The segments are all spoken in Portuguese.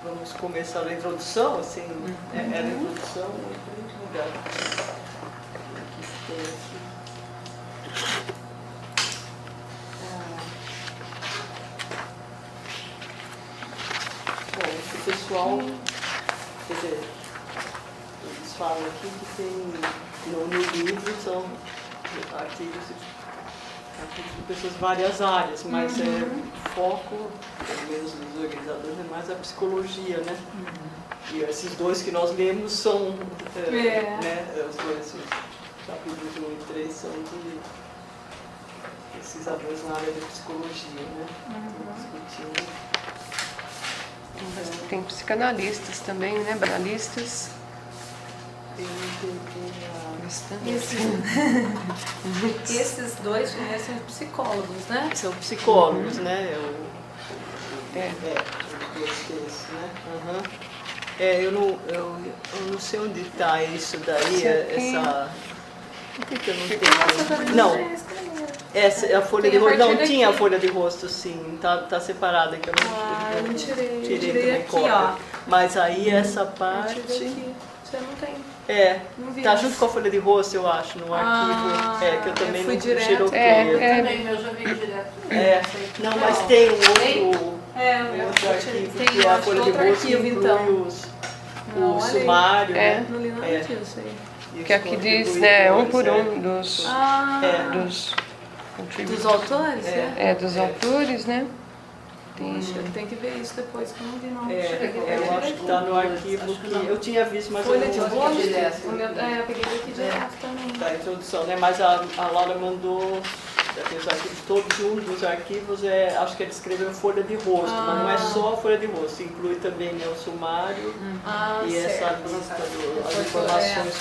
vamos começar a introdução, assim, era a introdução, muito legal. Bom, esse pessoal, quer dizer, eles falam aqui que tem, no livro são artigos de pessoas de várias áreas, mas foco, pelo menos dos organizadores, é mais a psicologia, né? E esses dois que nós lemos são, né, os dois, capítulos 1 e 3 são de pesquisadores na área da psicologia, né? Discutindo. Tem psicanalistas também, né? Analistas. Esses dois são psicólogos, né? São psicólogos, né? Os dois desses, né? Eu não sei onde está isso daí, essa... Por que eu não tenho? Não, essa, a folha de rosto, não tinha a folha de rosto, sim, tá separada, que eu não tirei também cópia. Mas aí essa parte... Você não tem. Tá junto com a folha de rosto, eu acho, no arquivo. Que eu também não tirei. Eu também, eu já vi direto. Não, mas tem um outro arquivo, que é a folha de rosto, que inclui o sumário, né? Não li nada disso aí. Que aqui diz, né, um por um dos autores? Dos autores, né? Tem que ver isso depois, que eu não vi não. Eu acho que está no arquivo que eu tinha visto, mas folha eu de não rosto vi direto. Eu peguei aqui direto também. Da introdução, né? Mas a Laura mandou, os arquivos todos, um dos arquivos acho que ele escreveu folha de rosto, mas não é só a folha de rosto, inclui também, né, o sumário e essa lista, as informações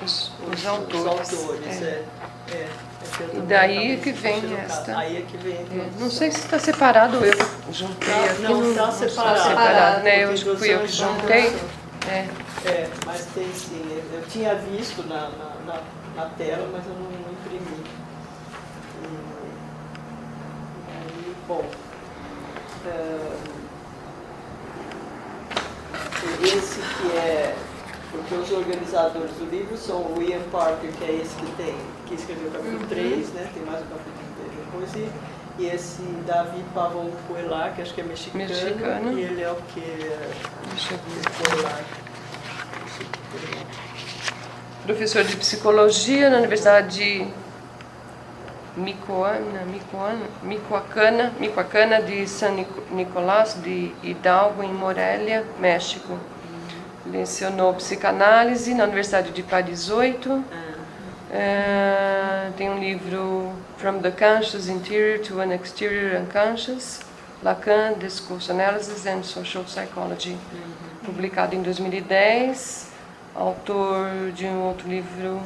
sobre os autores. E daí é que vem esta. Aí é que vem. Não sei se está separado, eu juntei aqui. Não está separado, né? Eu fui eu que juntei. Mas tem sim. Eu tinha visto na tela, mas eu não imprimi. Aí, bom. Esse que é. Porque os organizadores do livro são o Ian Parker, que é esse que escreveu o capítulo 3, né? Tem mais um capítulo 3 depois, e esse David Pavão Coelho, que acho que é mexicano. E ele é o que? Deixa eu ver. Professor de psicologia na Universidade de Michoacana de San Nicolás de Hidalgo, em Morelia, México. Lecionou psicanálise na Universidade de Paris 8. Tem um livro From the Conscious Interior to an Exterior Unconscious, Lacan, Discourse Analysis and Social Psychology, publicado em 2010. Autor de um outro livro.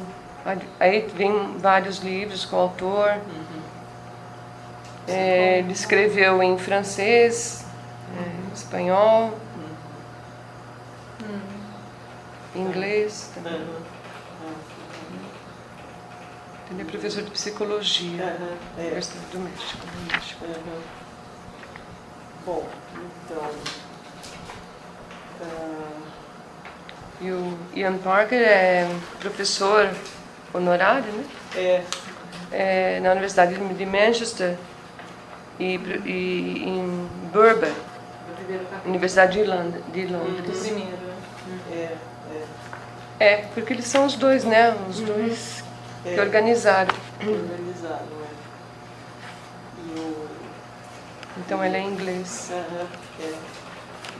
Aí vem vários livros com o autor. Ele escreveu em francês, em espanhol, inglês também. Ele é professor de psicologia na Universidade do México. Bom, então... E o Ian Parker é professor honorário, né? Na Universidade de Manchester e em Birkbeck, Universidade de Londres. Porque eles são os dois, né? Os dois que organizaram. Então ele é inglês.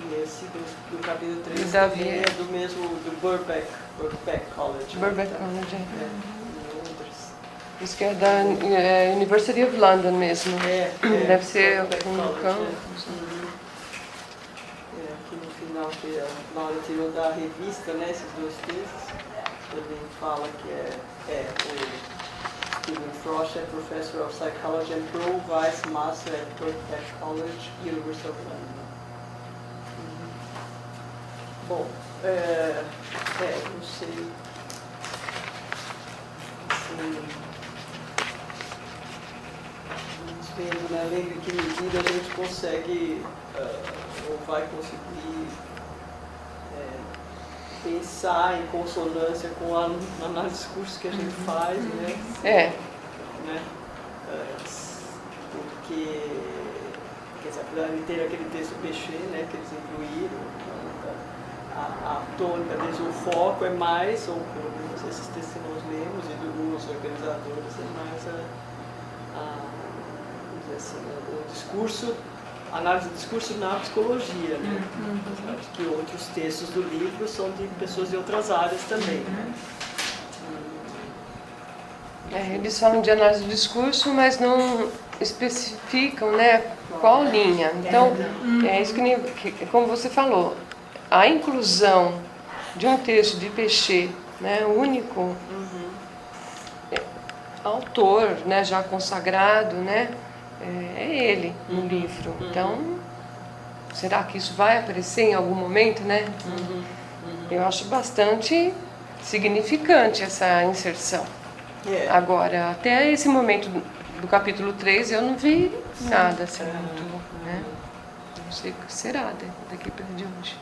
E esse do capítulo 3 Davi é do mesmo, do Birkbeck College. Birkbeck College, em Londres. Isso que é da University of London mesmo. Deve ser um campus. Aqui no final, que a Laura tirou da revista, né, esses dois textos, também fala que o Stephen Frost é Professor of Psychology and Pro Vice Master at Birkbeck College, University of London. Bom, não sei. Assim, vamos vendo, né? Lembra que medida a gente consegue ou vai conseguir pensar em consonância com a análise de discurso que a gente faz, né? Né? Porque, quer dizer, apesar de ter aquele texto Péché, né, que eles incluíram, a tônica deles, o foco é mais, ou pelo menos esses textos que nós lemos, e dos organizadores, é mais vamos dizer assim, o discurso, a análise do discurso na psicologia, né? Que outros textos do livro são de pessoas de outras áreas também, né? Eles falam de análise do discurso, mas não especificam, né, qual linha. Então, é isso que como você falou, a inclusão de um texto de Péché, né, único, autor, né, já consagrado, né, é ele no livro. Então, será que isso vai aparecer em algum momento, né? Eu acho bastante significante essa inserção. Agora, até esse momento do capítulo 3, eu não vi nada assim muito, né? Não sei o que será daqui para diante.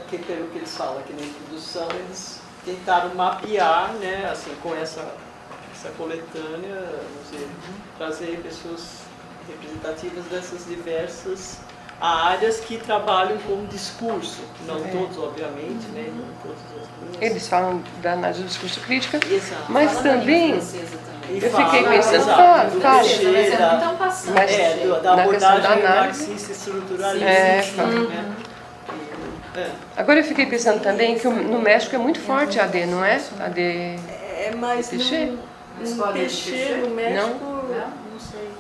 Porque pelo que eles falam aqui na introdução, eles tentaram mapear, né, assim, com essa coletânea, vamos dizer, trazer pessoas representativas dessas diversas áreas que trabalham com discurso, não todos, obviamente, né, não todas as linhas. Eles falam da análise do discurso crítica, Exato. mas Fala também da língua francesa também. eu fiquei pensando, do fala. Péché, Mas é muito tão passante. Mas da na questão da abordagem análise, marxista estruturalista, né? Agora eu fiquei pensando também que no México é muito forte a AD, não é? AD Mas Péché? no Péché, no México, Não sei.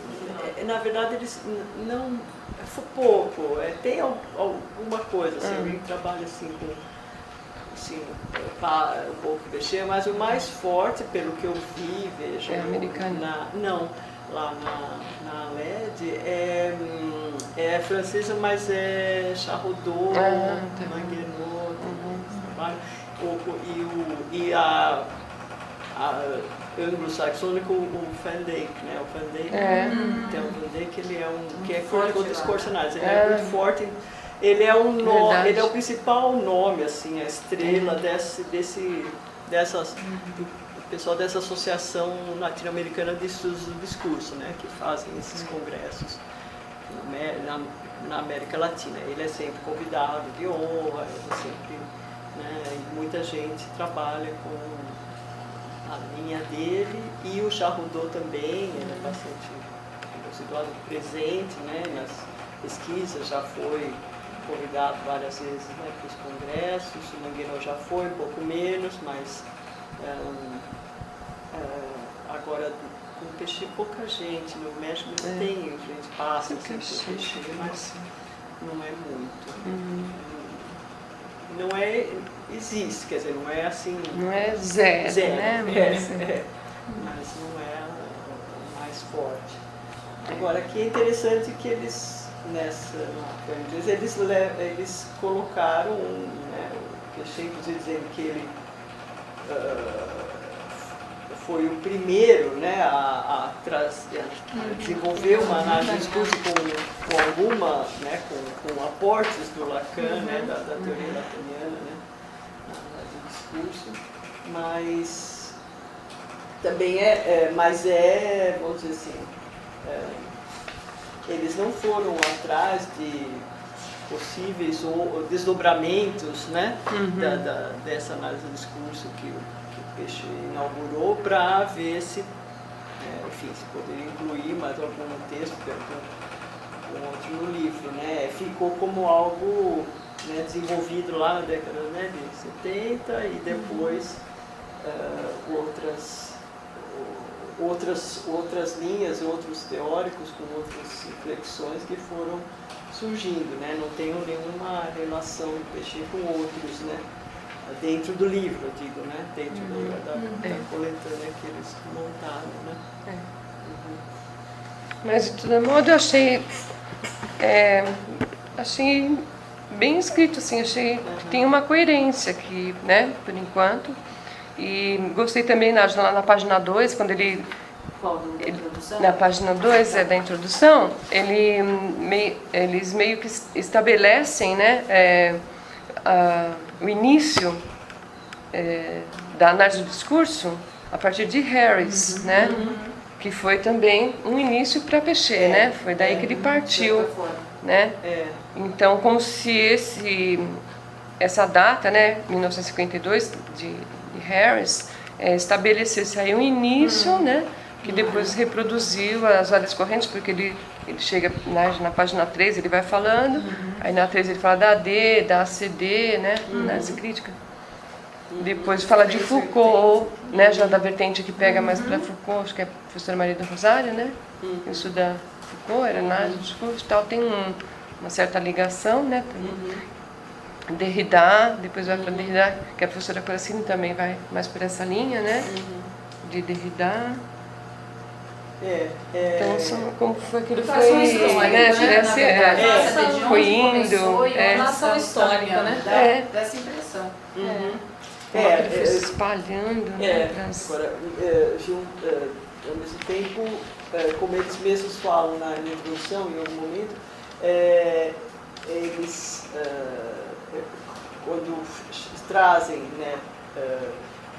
na verdade eles não, pouco, tem alguma coisa, assim, alguém que trabalha assim com, assim, um pouco de Péché, mas o mais forte, pelo que eu vi, vejo, É americano. lá na LED, é francesa, mas é Charrodot, Manguenot, e a anglo-saxônico, o Van Dyck, né? O Van Dyck, tem o Van Dyck, ele é que é crítico dos discursionais, ele é muito forte, ele é ele é o principal nome, assim, a estrela do pessoal dessa associação latino-americana de estudos do discurso, né? Que fazem esses congressos na América Latina. Ele é sempre convidado de honra, sempre, né? E muita gente trabalha com a linha dele, e o Charrodot também, ele é bastante considerado presente, né, nas pesquisas, já foi convidado várias vezes, né, para os congressos, o Manguenot já foi, um pouco menos, mas agora com o Péché pouca gente, no México tem, a gente passa assim, com o Péché, mas não é muito. Não é, existe, quer dizer, não é assim... Não é zero, né? Mas não é o mais forte. Agora, aqui é interessante que eles, eles colocaram, né, o Péché, inclusive, dizendo que ele foi o primeiro, né, a desenvolver uma análise do discurso com alguma, né, com aportes do Lacan, né, da teoria lacaniana, né, na análise do discurso, mas também vamos dizer assim, eles não foram atrás de possíveis desdobramentos, né, dessa análise do discurso que o Péché inaugurou, para ver se, enfim, se poderia incluir mais algum texto, algum outro no livro, né? Ficou como algo, né, desenvolvido lá na década, né, de 70, e depois outras linhas, outros teóricos com outras reflexões que foram surgindo, né? Não tenho nenhuma relação do Péché com outros, né? Dentro do livro, eu digo, né? Dentro da coletânea que eles montaram, né? Mas, de todo modo, eu achei bem escrito, assim, achei que tem uma coerência aqui, né? Por enquanto. E gostei também na página 2, quando ele introdução? Na página 2 da introdução, eles meio que estabelecem, né, o início da análise do discurso a partir de Harris, né, que foi também um início para Péchet, né, foi daí que ele partiu, né. Então, como se essa data, né, 1952 de Harris, estabelecesse aí um início, né, que depois reproduziu as várias correntes, porque ele chega na página 3, ele vai falando, aí na 3 ele fala da AD, da ACD, né, análise crítica. Depois fala de Foucault, né, já da vertente que pega mais para Foucault, acho que é a professora Maria do Rosário, né, que estuda Foucault, era análise do discurso e tal, tem uma certa ligação, né, Derrida, depois vai para Derrida, que a professora Coracini também vai mais por essa linha, né, de Derrida. Então, como foi que ele foi, né, foi indo, uma ação histórica, né, dessa impressão. Ele foi se espalhando, né, agora, ao mesmo tempo, como eles mesmos falam na introdução, em algum momento, eles, quando trazem, né,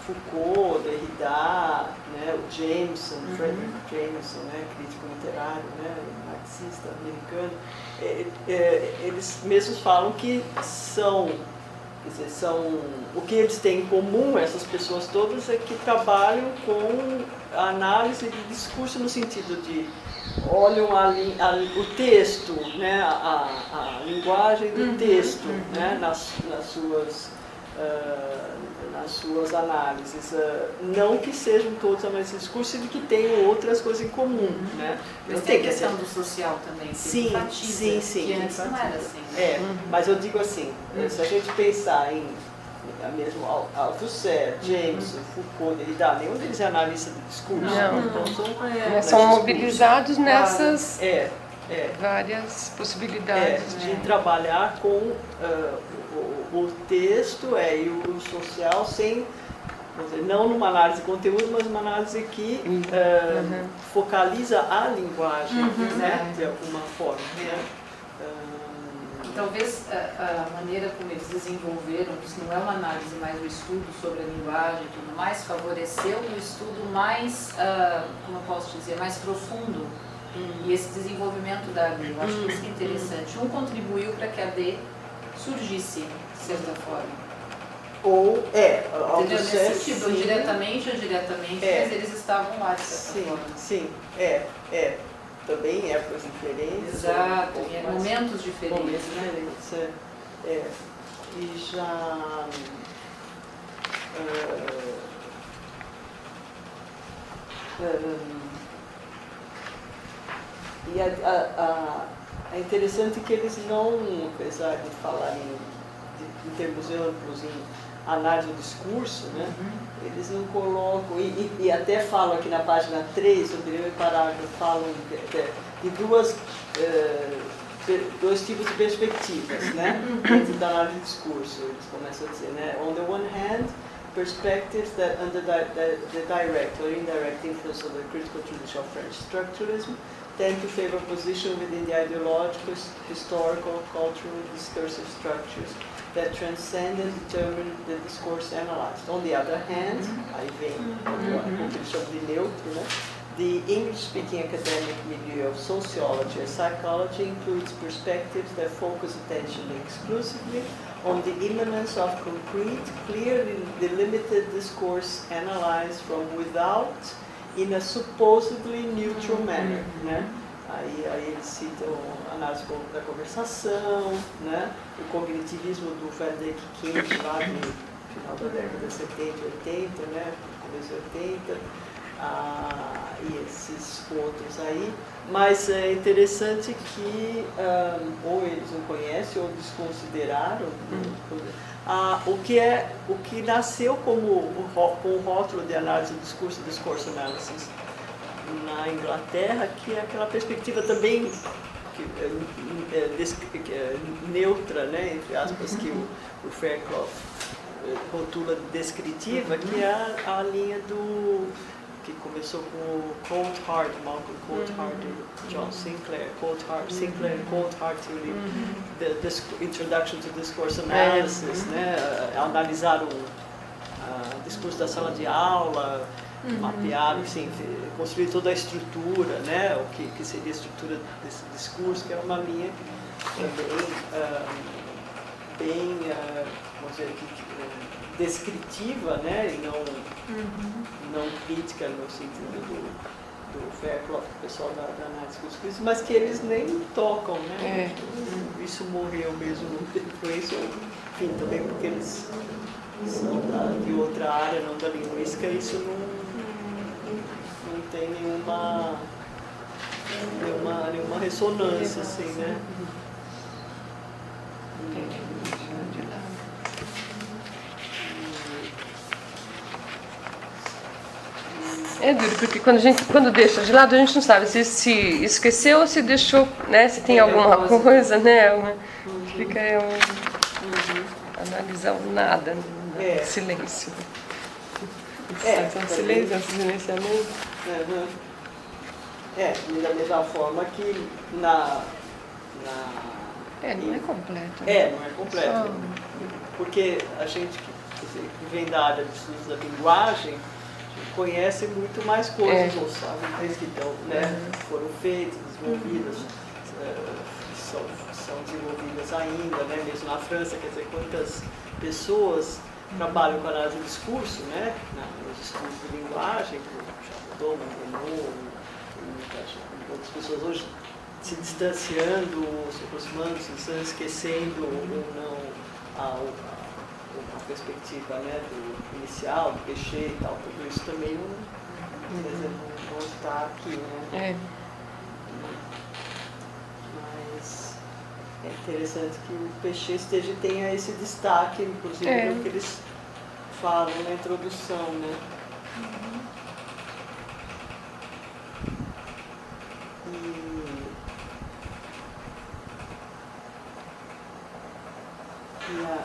Foucault, Derrida, né, o Jameson, Frederick Jameson, né, crítico literário, né, marxista americano, eles mesmos falam que são o que eles têm em comum, essas pessoas todas, é que trabalham com a análise de discurso no sentido de olham o texto, né, a linguagem do texto, né, nas suas análises, não que sejam todos análises de discurso e que tenham outras coisas em comum, né? Mas tem a questão do social também, que sim, que antes não era assim. Mas eu digo assim, se a gente pensar em mesmo Althusser, Jameson, Foucault, Derrida, nenhum deles é analista de discurso. Não. Então são mobilizados nessas várias possibilidades de trabalhar com o texto e o social sem, não numa análise de conteúdo, mas uma análise que focaliza a linguagem, né, de alguma forma. Né? Talvez a maneira como eles desenvolveram, isso não é uma análise, mas o estudo sobre a linguagem e tudo mais, favoreceu um estudo mais, como eu posso dizer, mais profundo. E esse desenvolvimento da AD, eu acho que isso é interessante. Um contribuiu para que a AD surgisse, de certa forma. Ou, nesse sentido, diretamente ou diretamente, mas eles estavam lá, de certa forma. Sim, também épocas diferentes. Exato, em momentos diferentes, né? E já... E é interessante que eles não, apesar de falarem em termos amplos em análise do discurso, né, eles não colocam, e até falam aqui na página 3, no primeiro parágrafo, falam de dois tipos de perspectivas, né, dentro da análise do discurso. Eles começam a dizer, né, on the one hand, perspectives that under the direct or indirect influence of the critical tradition of French structuralism tend to favor position within the ideological, historical, cultural, and discursive structures that transcend and determine the discourse analyzed. On the other hand, aí vem o que eles chamam de neutro, né? The English-speaking academic milieu of sociology and psychology includes perspectives that focus attention exclusively on the immanence of concrete, clearly delimited discourse analyzed from without in a supposedly neutral manner, né? Aí eles citam a análise da conversação, né? O cognitivismo do Frederick Kinsey, lá no final da década de 70 e 80, né? Começo de 80, e esses outros aí. Mas é interessante que ou eles não conhecem ou desconsideraram o que nasceu com o rótulo de análise do discurso, discourse analysis na Inglaterra, que é aquela perspectiva também neutra, né, entre aspas, que o Fairclough rotula descritiva, que é a linha que começou com o Coulthard, Malcolm Coulthard e John Sinclair. Sinclair e Coulthard, the Introduction to Discourse Analysis, né? Analisaram o discurso da sala de aula, mapearam, enfim, construir toda a estrutura, né? O que seria a estrutura desse discurso, que é uma linha bem, vamos dizer aqui, descritiva, né? E não crítica no sentido do Fairclough, o pessoal da análise dos discursos, mas que eles nem tocam, né? Isso morreu mesmo, não tem influência, enfim, também porque eles são de outra área, não da linguística, isso não tem nenhuma ressonância, assim, né? É duro, porque quando deixa de lado, a gente não sabe se esqueceu ou se deixou, né? Se tem alguma coisa, né? Fica analisar o nada, silêncio. Silêncio, silenciamento. E da mesma forma que não é completo. Não é completo. Porque a gente que vem da área de estudos da linguagem conhece muito mais coisas, ou sabe, coisas que estão, né, foram feitas, desenvolvidas, são desenvolvidas ainda, né, mesmo na França, quer dizer, quantas pessoas trabalham com análise do discurso, né, nos estudos de linguagem, como Renaud, outras pessoas hoje se distanciando, se aproximando, se distanciando, esquecendo ou não a perspectiva, né, do inicial, do Péchet e tal, tudo isso também não está aqui, né? Mas é interessante que o Péchet tenha esse destaque, inclusive no que eles falam na introdução, né?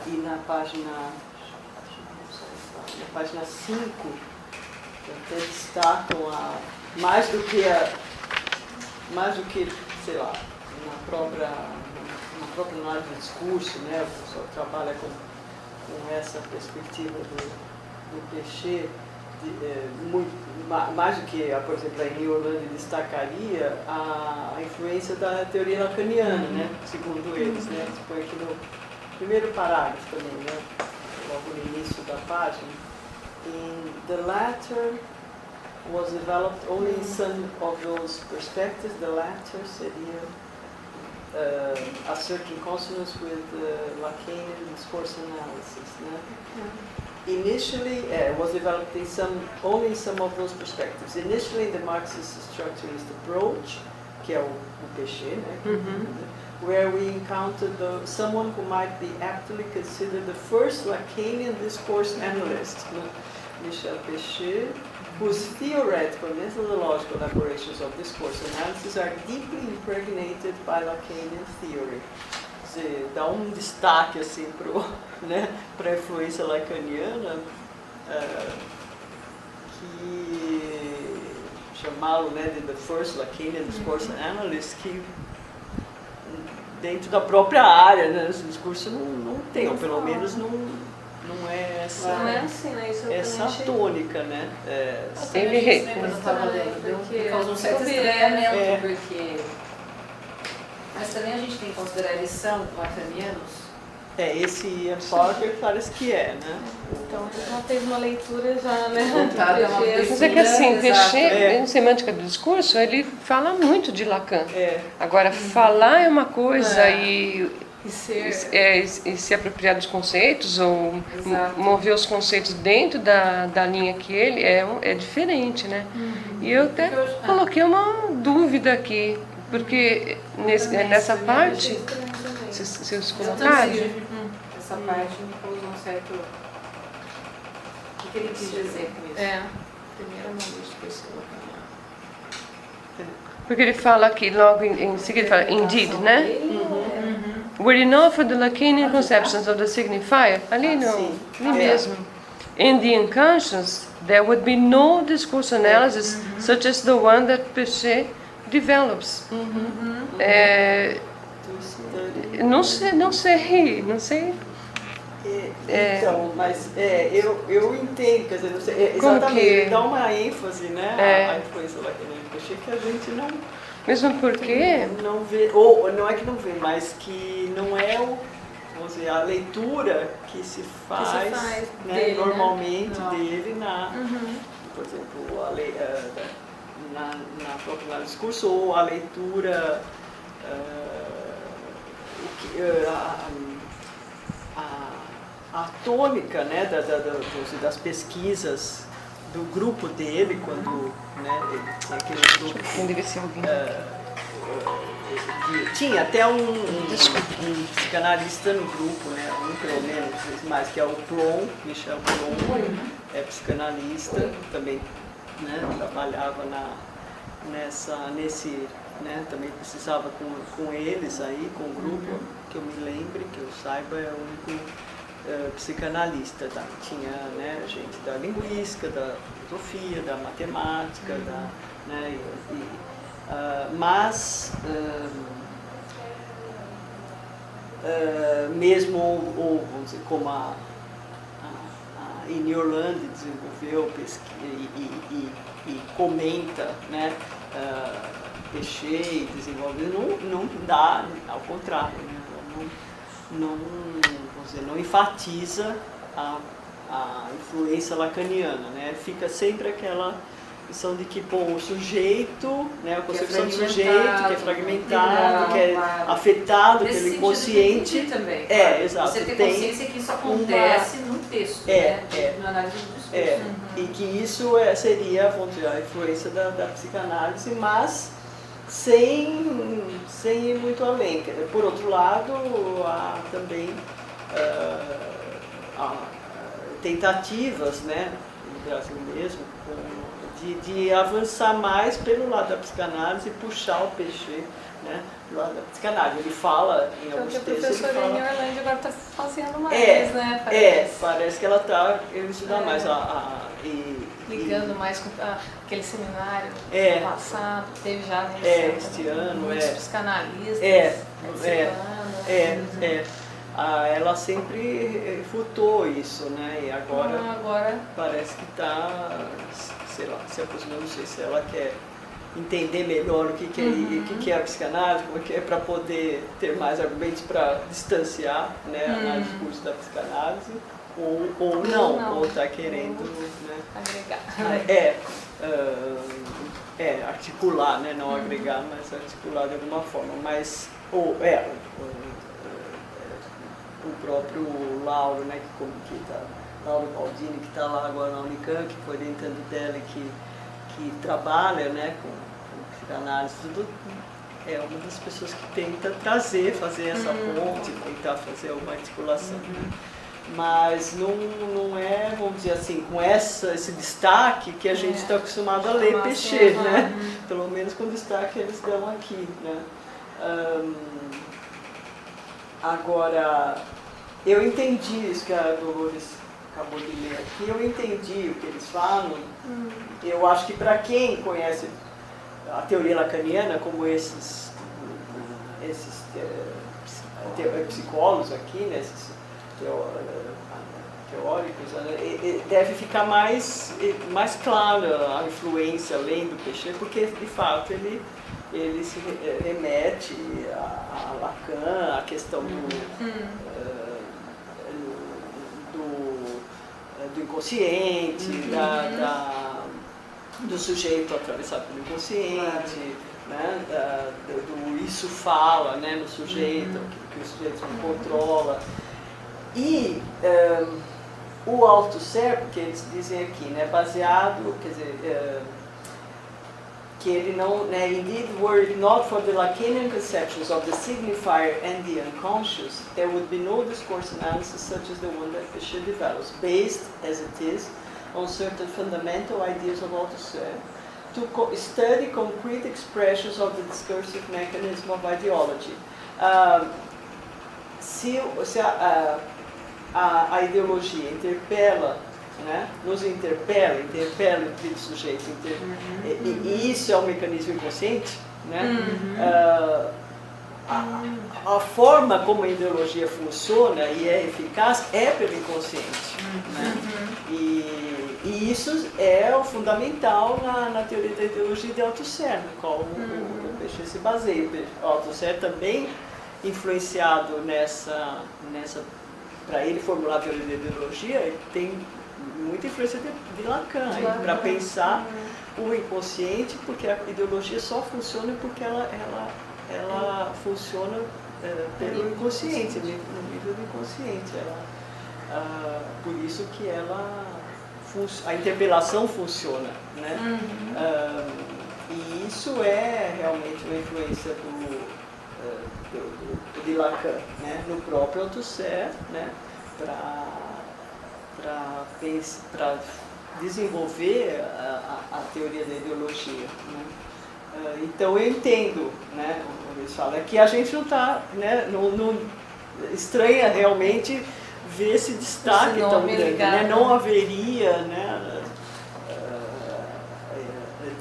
E na página 5, até destacam mais do que, sei lá, na própria análise do discurso, né? O pessoal trabalha com essa perspectiva do Péchet, mais do que, por exemplo, a Emile Orlandi destacaria a influência da teoria lacaniana, né? Segundo eles, né? Isso foi aqui no primeiro parágrafo também, né? Logo no início da página. The latter was developed only in some of those perspectives. The latter seria a certain consonance with Lacanian discourse analysis. Né? Initially, was developed only in some of those perspectives. Initially, the Marxist structuralist approach, que é o Péchet, né? Where we encountered someone who might be aptly considered the first Lacanian discourse analyst, Michel Péchet, whose theoretical and methodological elaborations of discourse analysis are deeply impregnated by Lacanian theory. Quer dizer, dá destaque assim, para a influência lacaniana, que chamá-lo, né, de the first Lacanian discourse analyst, que dentro da própria área, né, esse discurso não tem, ou pelo menos não é essa, não é assim, né? Isso essa tônica, né? Ele quando eu estava lendo, causou um certo estranhamento, porque... Mas também a gente tem que considerar eles são lacanianos. Esse Ian Parker parece que né? Então, você já fez uma leitura já, né? Mas é que assim, Péchet, em semântica do discurso, ele fala muito de Lacan. Agora, falar é uma coisa e se apropriar dos conceitos ou mover os conceitos dentro da linha que ele é diferente, né? E eu até coloquei uma dúvida aqui, porque nessa parte, vocês colocaram? Essa parte me causou um certo... O que ele quis dizer com isso? Primeira mão, depois você colocar. Porque ele fala aqui, logo em seguida, ele fala indeed, né? Were enough for the Lacanian conceptions of the signifier? Ali não, ali mesmo. In the unconscious, there would be no discourse analysis such as the one that Piaget develops. To study. Não sei. Então, mas eu entendo, quer dizer, não sei, Como exatamente, que- ele dá uma ênfase, né, É. a influência lacaniana do Piaget, que a gente Mesmo porque não vê, ou não é que não vê, mas que não é vamos dizer, a leitura que se faz, faz né, dele, né? normalmente Não. dele por exemplo, na própria análise do discurso, ou a leitura, a tônica, né, das pesquisas do grupo dele, quando, né, ele tinha aquele grupo tem deve ser alguém. tinha até um psicanalista no grupo, né, um pelo menos, mais, que é o Plon, Michel Plon, é psicanalista, também, né, trabalhava nesse, né, também precisava com eles aí, com o grupo, que eu me lembre, que eu saiba, é o único psicanalista, tá? Tinha, né, gente da linguística, da filosofia, da matemática, né, mas mesmo vamos dizer, como a Ineorland desenvolveu e comenta, né, Piaget e desenvolve, não dá, ao contrário, né, vamos dizer, não enfatiza a influência lacaniana, né, fica sempre aquela questão de que, o sujeito, né, a concepção do sujeito, que é fragmentado, que é afetado Nesse pelo sentido, inconsciente. tem que também, Exato. Você ter tem consciência que isso acontece no texto, né? Na análise do discurso. E que isso seria, vamos dizer, a influência da psicanálise, mas sem ir muito além. Por outro lado, há também tentativas, né, no Brasil mesmo, de avançar mais pelo lado da psicanálise e puxar o Piaget, né, do lado da psicanálise. Ele fala em Então, alguns que a textos, ele professora fala... Orlando agora está fazendo mais, né? Parece que ela está estudando mais Ligando mais com aquele seminário do passado, teve já este ano, muitos psicanalistas ela sempre refutou isso, né? E agora parece que está, sei lá, se aproximando, não sei se ela quer entender melhor o que é a psicanálise, como é que é, para poder ter mais argumentos para distanciar, né, a análise do curso da psicanálise, ou não, ou está querendo, né, agregar. Articular, né, não agregar, mas articular de alguma forma. Mas o próprio Lauro, né, Lauro Baldini, que está lá agora na Unicamp, que foi orientando dela e que trabalha, né, com psicanálise, tudo, é uma das pessoas que tenta fazer essa ponte, tentar fazer uma articulação. Mas não é, vamos dizer assim, com esse destaque que a gente está acostumado a ler Piaget, né? Pelo menos com o destaque que eles dão aqui, né? Agora, eu entendi isso que a Dolores acabou de ler aqui, eu entendi o que eles falam. Eu acho que para quem conhece a teoria lacaniana, como esses psicólogos aqui, né, esses teóricos, deve ficar mais clara a influência além do Piaget, porque de fato ele se remete a Lacan, a questão do inconsciente, do sujeito atravessado pelo inconsciente, né, do isso fala, né, no sujeito, que o sujeito não controla. E o auto-ser, que eles dizem aqui, né, baseado, quer dizer, que ele não, né, indeed, were it not for the Lacanian conceptions of the signifier and the unconscious, there would be no discourse analysis such as the one that Piaget develops, based, as it is, on certain fundamental ideas of auto-ser, to study concrete expressions of the discursive mechanism of ideology. Se a ideologia interpela né? Nos interpela o indivíduo sujeito. E isso é um mecanismo inconsciente, né? A forma como a ideologia funciona e é eficaz é pelo inconsciente, né? E isso é o fundamental na teoria da ideologia de Althusser, no qual o Pechet se baseia. O Althusser também influenciado nessa para ele formular a teoria da ideologia, ele tem muita influência de Lacan para pensar o inconsciente, porque a ideologia só funciona porque ela funciona pelo inconsciente, no nível do inconsciente. Por isso que a interpelação funciona, né? E isso é realmente uma influência de Lacan, né? No próprio Althusser, né? Para desenvolver a teoria da ideologia, né? Então eu entendo, né? Eles falam que a gente não está, né? Não estranha realmente ver esse destaque tão grande, né? Não haveria, né?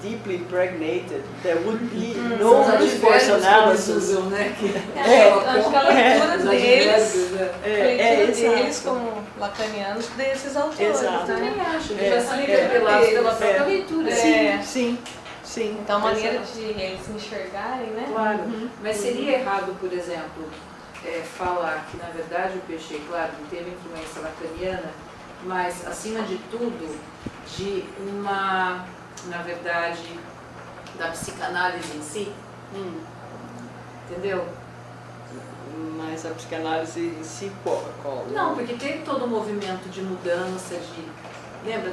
Deeply impregnated, there would be no discourse analysis. Acho que a leitura deles como lacanianos desses autores. Exato. Eu também acho, já são interpelados pela própria leitura. Sim. Então a maneira de eles se enxergarem, né? Claro, mas seria errado, por exemplo, falar que na verdade o Pechet, claro, teve influência lacaniana, mas acima de tudo, de uma, na verdade, da psicanálise em si, entendeu? Mas a psicanálise em si qual? Não, porque teve todo um movimento de mudança, lembra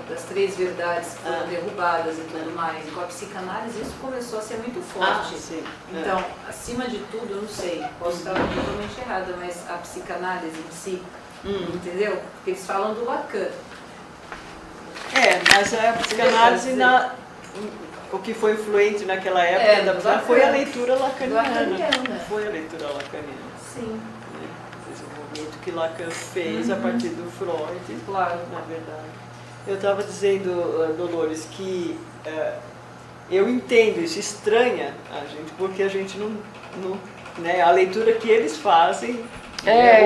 das 3 verdades que foram derrubadas e tudo mais, e com a psicanálise isso começou a ser muito forte. Sim. Então, acima de tudo, eu não sei, posso estar totalmente errada, mas a psicanálise em si, entendeu? Porque eles falam do Lacan. Mas a psicanálise, o que foi influente naquela época foi a leitura lacaniana. Foi a leitura lacaniana. Sim. O desenvolvimento que Lacan fez a partir do Freud, Claro. na verdade. Eu estava dizendo, Dolores, que eu entendo isso, estranha a gente, porque a gente não né, a leitura que eles fazem,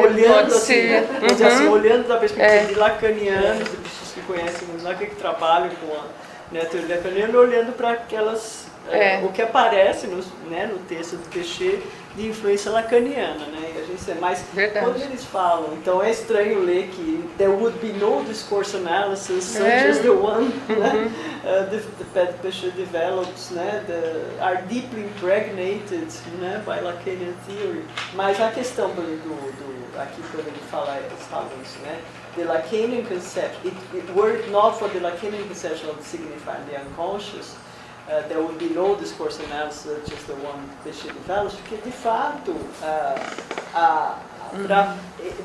olhando assim, olhando da perspectiva de lacanianos, de pessoas que conhecem muito Lacan, que trabalham com a teoria lacaniana, olhando para aquelas, o que aparece no texto do Pechet de influência lacaniana, né? E a gente mas quando eles falam, então é estranho ler que there would be no discourse analysis such as the one that Pechet develops, né? Are deeply impregnated, né? By Lacanian theory. Mas a questão aqui quando ele fala isso, né? The Lacanian conception, were it not for the Lacanian conception of signifying the unconscious, there would be no discourse analysis such as the one Pechet develops, porque de fato,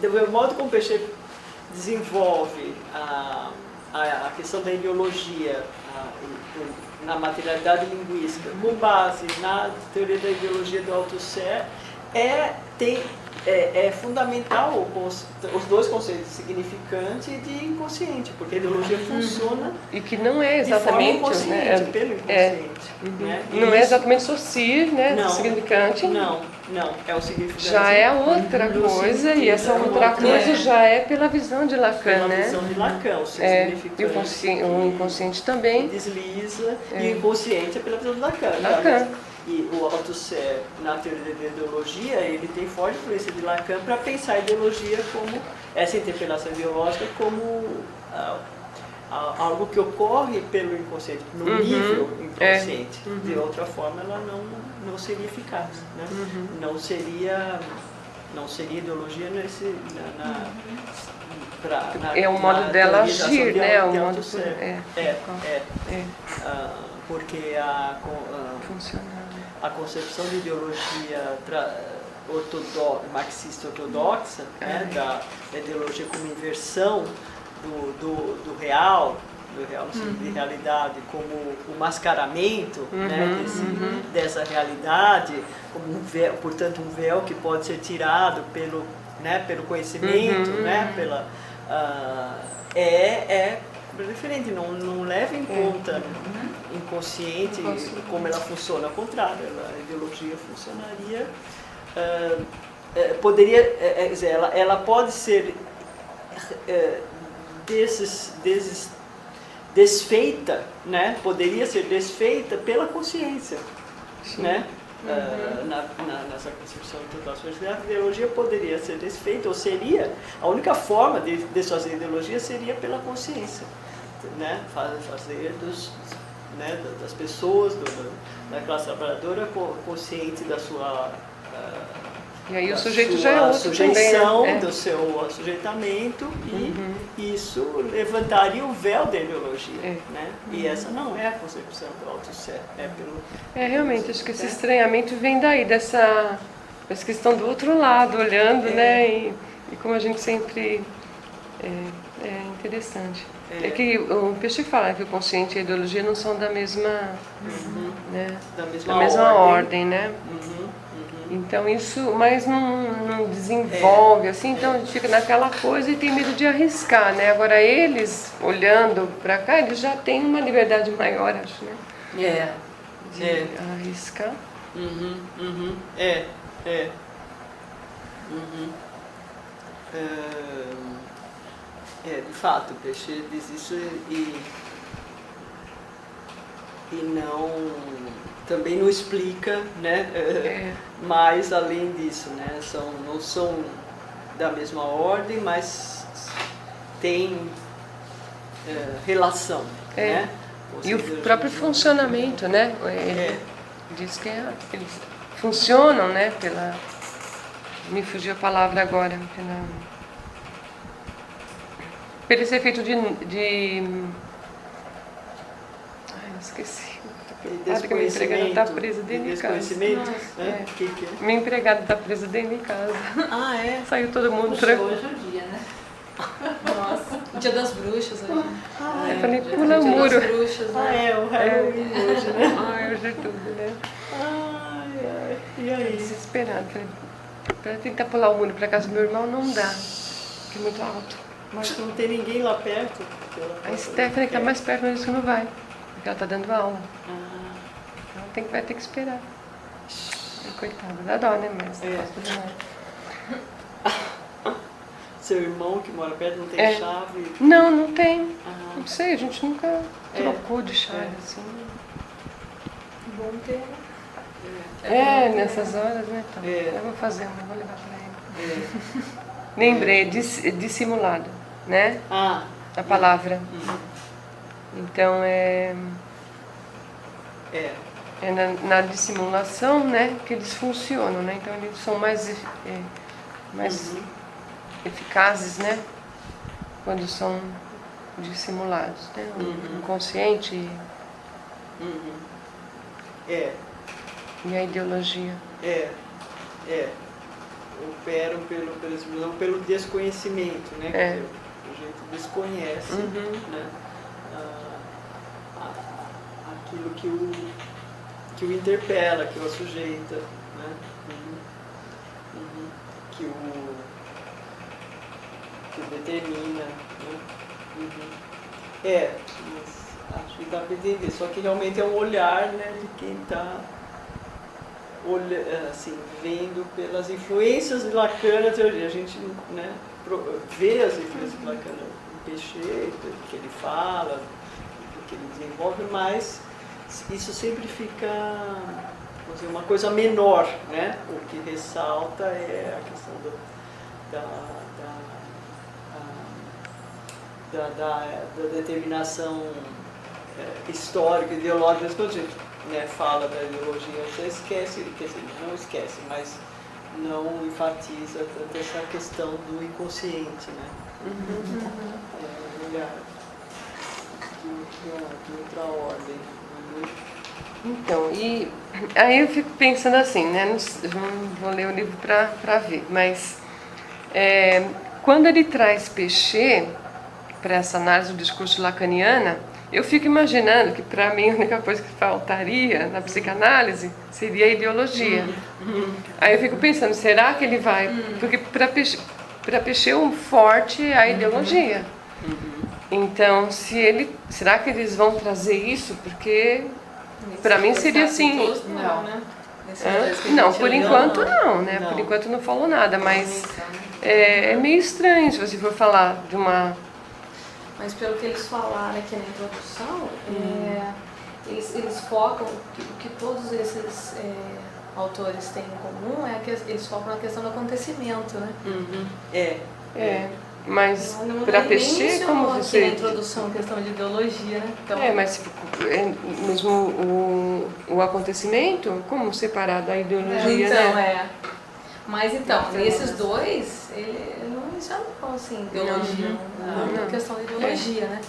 do modo como Pechet desenvolve a questão da ideologia na materialidade linguística, com base na teoria da ideologia do Althusser, é fundamental os dois conceitos, significante e de inconsciente, porque a ideologia funciona e que não é exatamente pelo inconsciente. Né? Não é exatamente socir, né? Significante. Não, é o significante. Já é outra coisa, e essa outra coisa já é pela visão de Lacan, pela né? visão de Lacan, o seu significante. E o inconsciente também. Desliza, e o inconsciente é pela visão de Lacan. E o Althusser, na teoria da ideologia, ele tem forte influência de Lacan para pensar a ideologia como, essa interpelação ideológica como algo que ocorre pelo inconsciente, no nível inconsciente. De outra forma, ela não seria eficaz. Né? Não seria ideologia é o modo dela agir, né? O modo porque a concepção de ideologia marxista ortodoxa, né, da ideologia como inversão do real no sentido de realidade, como o mascaramento né, dessa realidade, como um véu, portanto um véu que pode ser tirado pelo conhecimento, né, é diferente, não leva em conta inconsciente como ela funciona. Ao contrário, a ideologia funcionaria, poderia, quer dizer, ela pode ser desfeita, né? Poderia ser desfeita pela consciência, né? Nessa concepção total, a ideologia poderia ser desfeita, ou seria, a única forma de desfazer a ideologia seria pela consciência, né? Fazer das pessoas, da classe trabalhadora consciente da sua e aí o sujeito já é outro sujeição, também, né? do seu assujeitamento, e isso levantaria o véu da ideologia, né? E essa não é a concepção do auto-ser, realmente, acho que esse estranhamento vem daí, dessa questão do outro lado, olhando, né? E como a gente sempre... É interessante. É que o Peixe fala que o consciente e a ideologia não são da mesma, né? Da mesma ordem, né? Então isso, mas não desenvolve, assim, então a gente fica naquela coisa e tem medo de arriscar, né? Agora eles, olhando para cá, eles já têm uma liberdade maior, acho, né? De arriscar. De fato, o Peixe diz isso e também não explica, né? Mas além disso, né? Não são da mesma ordem, mas tem relação, né? E o próprio funcionamento, né? Ele diz que eles funcionam, né? Me fugiu a palavra agora. Pelo esse efeito esqueci. Que minha empregada está presa dentro de casa. Minha empregada está presa dentro de casa. Saiu todo mundo. Hoje é o dia, né? Nossa, o dia das bruxas hoje. Eu falei, pula o muro. Bruxas, né? O Halloween hoje, né? Hoje é tudo, né? E aí? Desesperado. Falei, para tentar pular o muro para casa do meu irmão não dá, porque é muito alto. Mas não tem ninguém lá perto? A Stephanie que está mais perto, mas disse que não vai, porque ela está dando aula. Então vai ter que esperar. Coitada, dá dó, né? Mas não posso fazer nada. Seu irmão que mora perto não tem chave? Não tem. Não sei, a gente nunca trocou de chave assim. Bom ter. Nessas horas, né? Então, eu vou fazer uma, vou levar para ele. Lembrei, dissimulado, né? A palavra. Então na dissimulação, né, que eles funcionam, né? Então eles são mais eficazes, né? Quando são dissimulados, né? O inconsciente e a ideologia. Operam pelo desconhecimento, né? A gente desconhece, né? Aquilo que o interpela, que o sujeita, né? Que o determina, né? Mas acho que dá para entender, só que realmente é um olhar, né, de quem está assim, vendo pelas influências de Lacan na teoria. A gente, né, vê as influências de Lacan no Peixe, do que ele fala, do que ele desenvolve, mas isso sempre fica, vamos dizer, uma coisa menor, né? O que ressalta é a questão da determinação histórica, ideológica. Quando a gente, né, fala da ideologia, você esquece, quer dizer, não esquece, mas não enfatiza tanto essa questão do inconsciente, né? Olhar de outra ordem. Então, e aí eu fico pensando assim, né? Não vou ler o livro para ver, mas quando ele traz Peixe para essa análise do discurso lacaniana, eu fico imaginando que, para mim, a única coisa que faltaria na psicanálise seria a ideologia. Aí eu fico pensando, será que ele vai... Porque para Peixe, para Péchet o forte é a ideologia. Então, será que eles vão trazer isso? Porque para mim seria assim. Não, né? Não, por enquanto não, né? Por enquanto não falou nada, mas é meio estranho se você for falar de uma... Mas pelo que eles falaram aqui na introdução, eles focam, o que todos esses autores têm em comum é que eles focam na questão do acontecimento, né? Mas para Péchet, como você... na introdução, questão de ideologia, né? Então, mas mesmo o acontecimento, como separar da ideologia, então, né? Mas então, esses dois, ele não mencionam assim, ideologia, não. Questão de ideologia, né?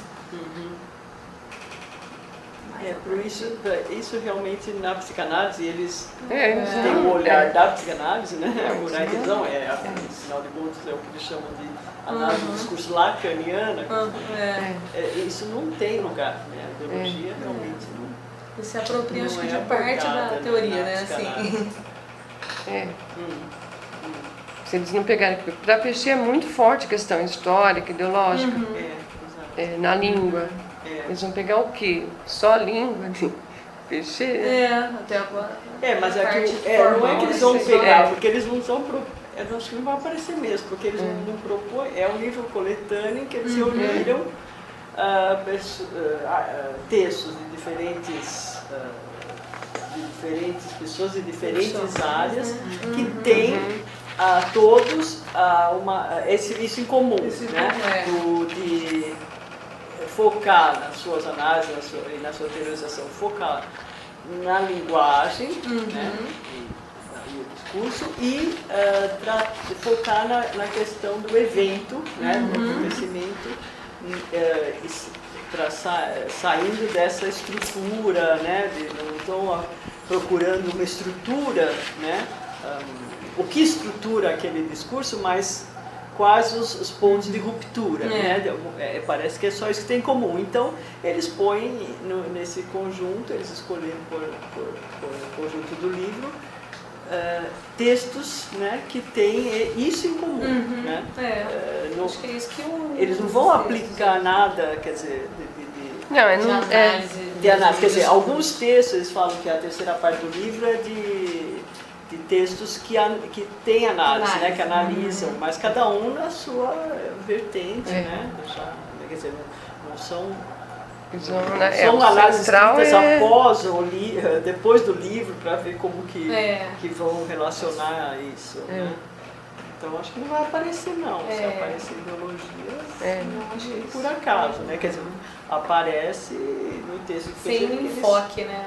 Por isso realmente na psicanálise eles Eles têm um olhar da psicanálise, né? A razão afinal de contas, é o que eles chamam de análise do discurso lacaniana. Isso não tem lugar, né? A ideologia realmente não. Eles se apropriam acho que de parte da teoria, né? Assim. Se eles não pegarem... Para Péchet é muito forte a questão histórica, ideológica, na língua. Eles vão pegar o quê? Só a língua de Péchet? Até agora. Mas aqui, não é que eles vão pegar, porque eles não são... Acho que não vai aparecer mesmo, porque eles não propõem... É um livro coletâneo em que eles reuniram textos de diferentes pessoas de diferentes áreas que têm todos isso em comum, né? De focar nas suas análises e na sua teorização, focar na linguagem, né? E o discurso, e focar na questão do evento, né? Do acontecimento, saindo dessa estrutura, né? Não estão procurando uma estrutura, né? O que estrutura aquele discurso, mas quais os pontos de ruptura, né? Parece que é só isso que tem em comum. Então, eles põem nesse conjunto, eles escolheram por conjunto do livro, textos, né, que têm isso em comum. Né? Acho que é isso que eles não vão aplicar nada, quer dizer, de análise. Quer dizer, alguns textos, eles falam que a terceira parte do livro é de textos que têm análise, né, que analisam, mas cada um na sua vertente, né? Quer dizer, não são análises escritas depois do livro para ver como que vão relacionar isso. Né? Então acho que não vai aparecer não. Se aparecer ideologia, por acaso, né? Quer dizer, aparece no texto de Péchet. Sem enfoque, né?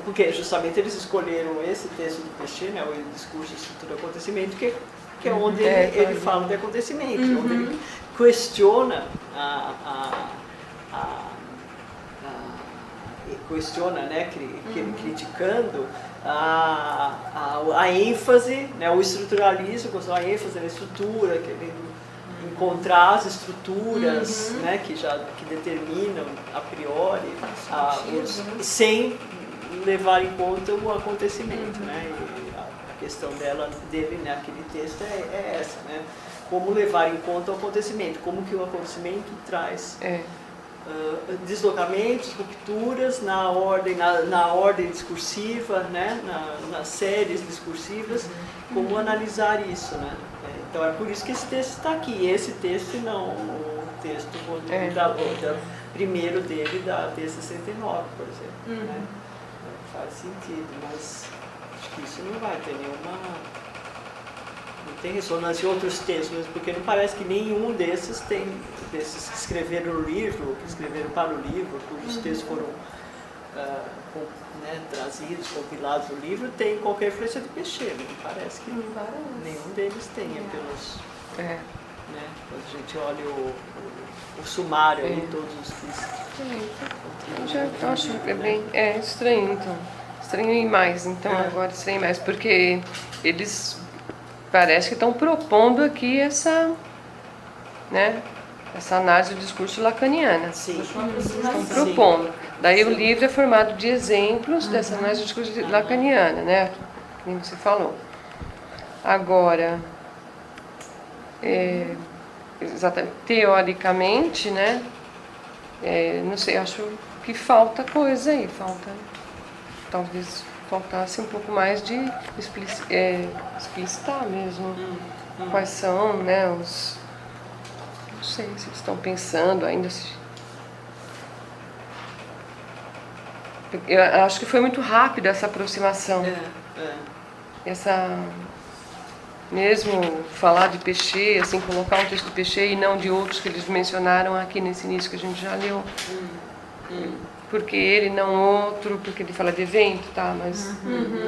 Porque justamente eles escolheram esse texto do Péchet, né, o discurso e estrutura do acontecimento, que é onde ele fala de acontecimento, onde ele questiona né, criticando a ênfase, né, o estruturalismo, a ênfase na estrutura, querendo encontrar as estruturas, né, que determinam a priori, sem levar em conta o acontecimento, né? E a questão dele naquele texto é essa, né? Como levar em conta o acontecimento, como que o acontecimento traz deslocamentos, rupturas na ordem discursiva, né? Nas séries discursivas, como analisar isso, né? Então é por isso que esse texto está aqui. Esse texto não, o texto primeiro dele da T69, por exemplo. Né? Faz sentido, mas acho que isso não vai ter não tem ressonância em outros textos, porque não parece que nenhum desses que escreveram o livro, que escreveram para o livro, cujos textos foram trazidos, compilados no livro, tem qualquer influência de Péchet. Não parece que nenhum deles tenha, né? Quando a gente olha o sumário aí, todos os que... Eu acho bem estranho, então. Estranho mais, então, agora estranho mais, porque eles parece que estão propondo aqui essa análise do discurso lacaniana. Sim. Estão propondo. Daí o livro é formado de exemplos dessa análise do discurso lacaniana, né? Como você falou. Agora, exatamente, teoricamente, né? Não sei, acho que falta coisa aí, talvez faltasse um pouco mais de explicitar mesmo quais são, né, não sei se eles estão pensando ainda. Eu acho que foi muito rápida essa aproximação. Mesmo falar de Peixe, assim, colocar um texto de Peixe e não de outros que eles mencionaram aqui nesse início que a gente já leu. Porque ele, não outro, porque ele fala de evento, tá? Mas,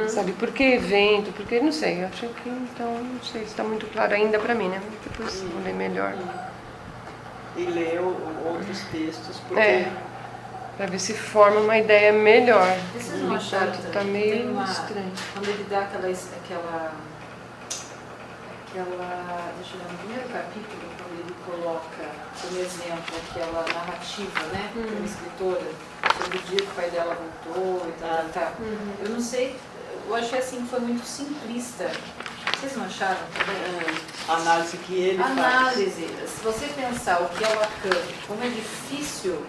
sabe, por que evento? Porque, não sei, eu acho que, então, não sei se está muito claro ainda para mim, né? Depois vou ler melhor. E ler outros textos, porque... Para ver se forma uma ideia melhor. Vocês não acharam que tá meio estranho? Quando ele dá aquela deixa eu ver, no primeiro capítulo, quando ele coloca como exemplo aquela narrativa, né, de uma escritora, sobre o dia que o pai dela voltou e tal. Eu não sei, eu achei assim que foi muito simplista. Vocês não acharam também? A análise que ele faz. Se você pensar o que é Lacan, como é difícil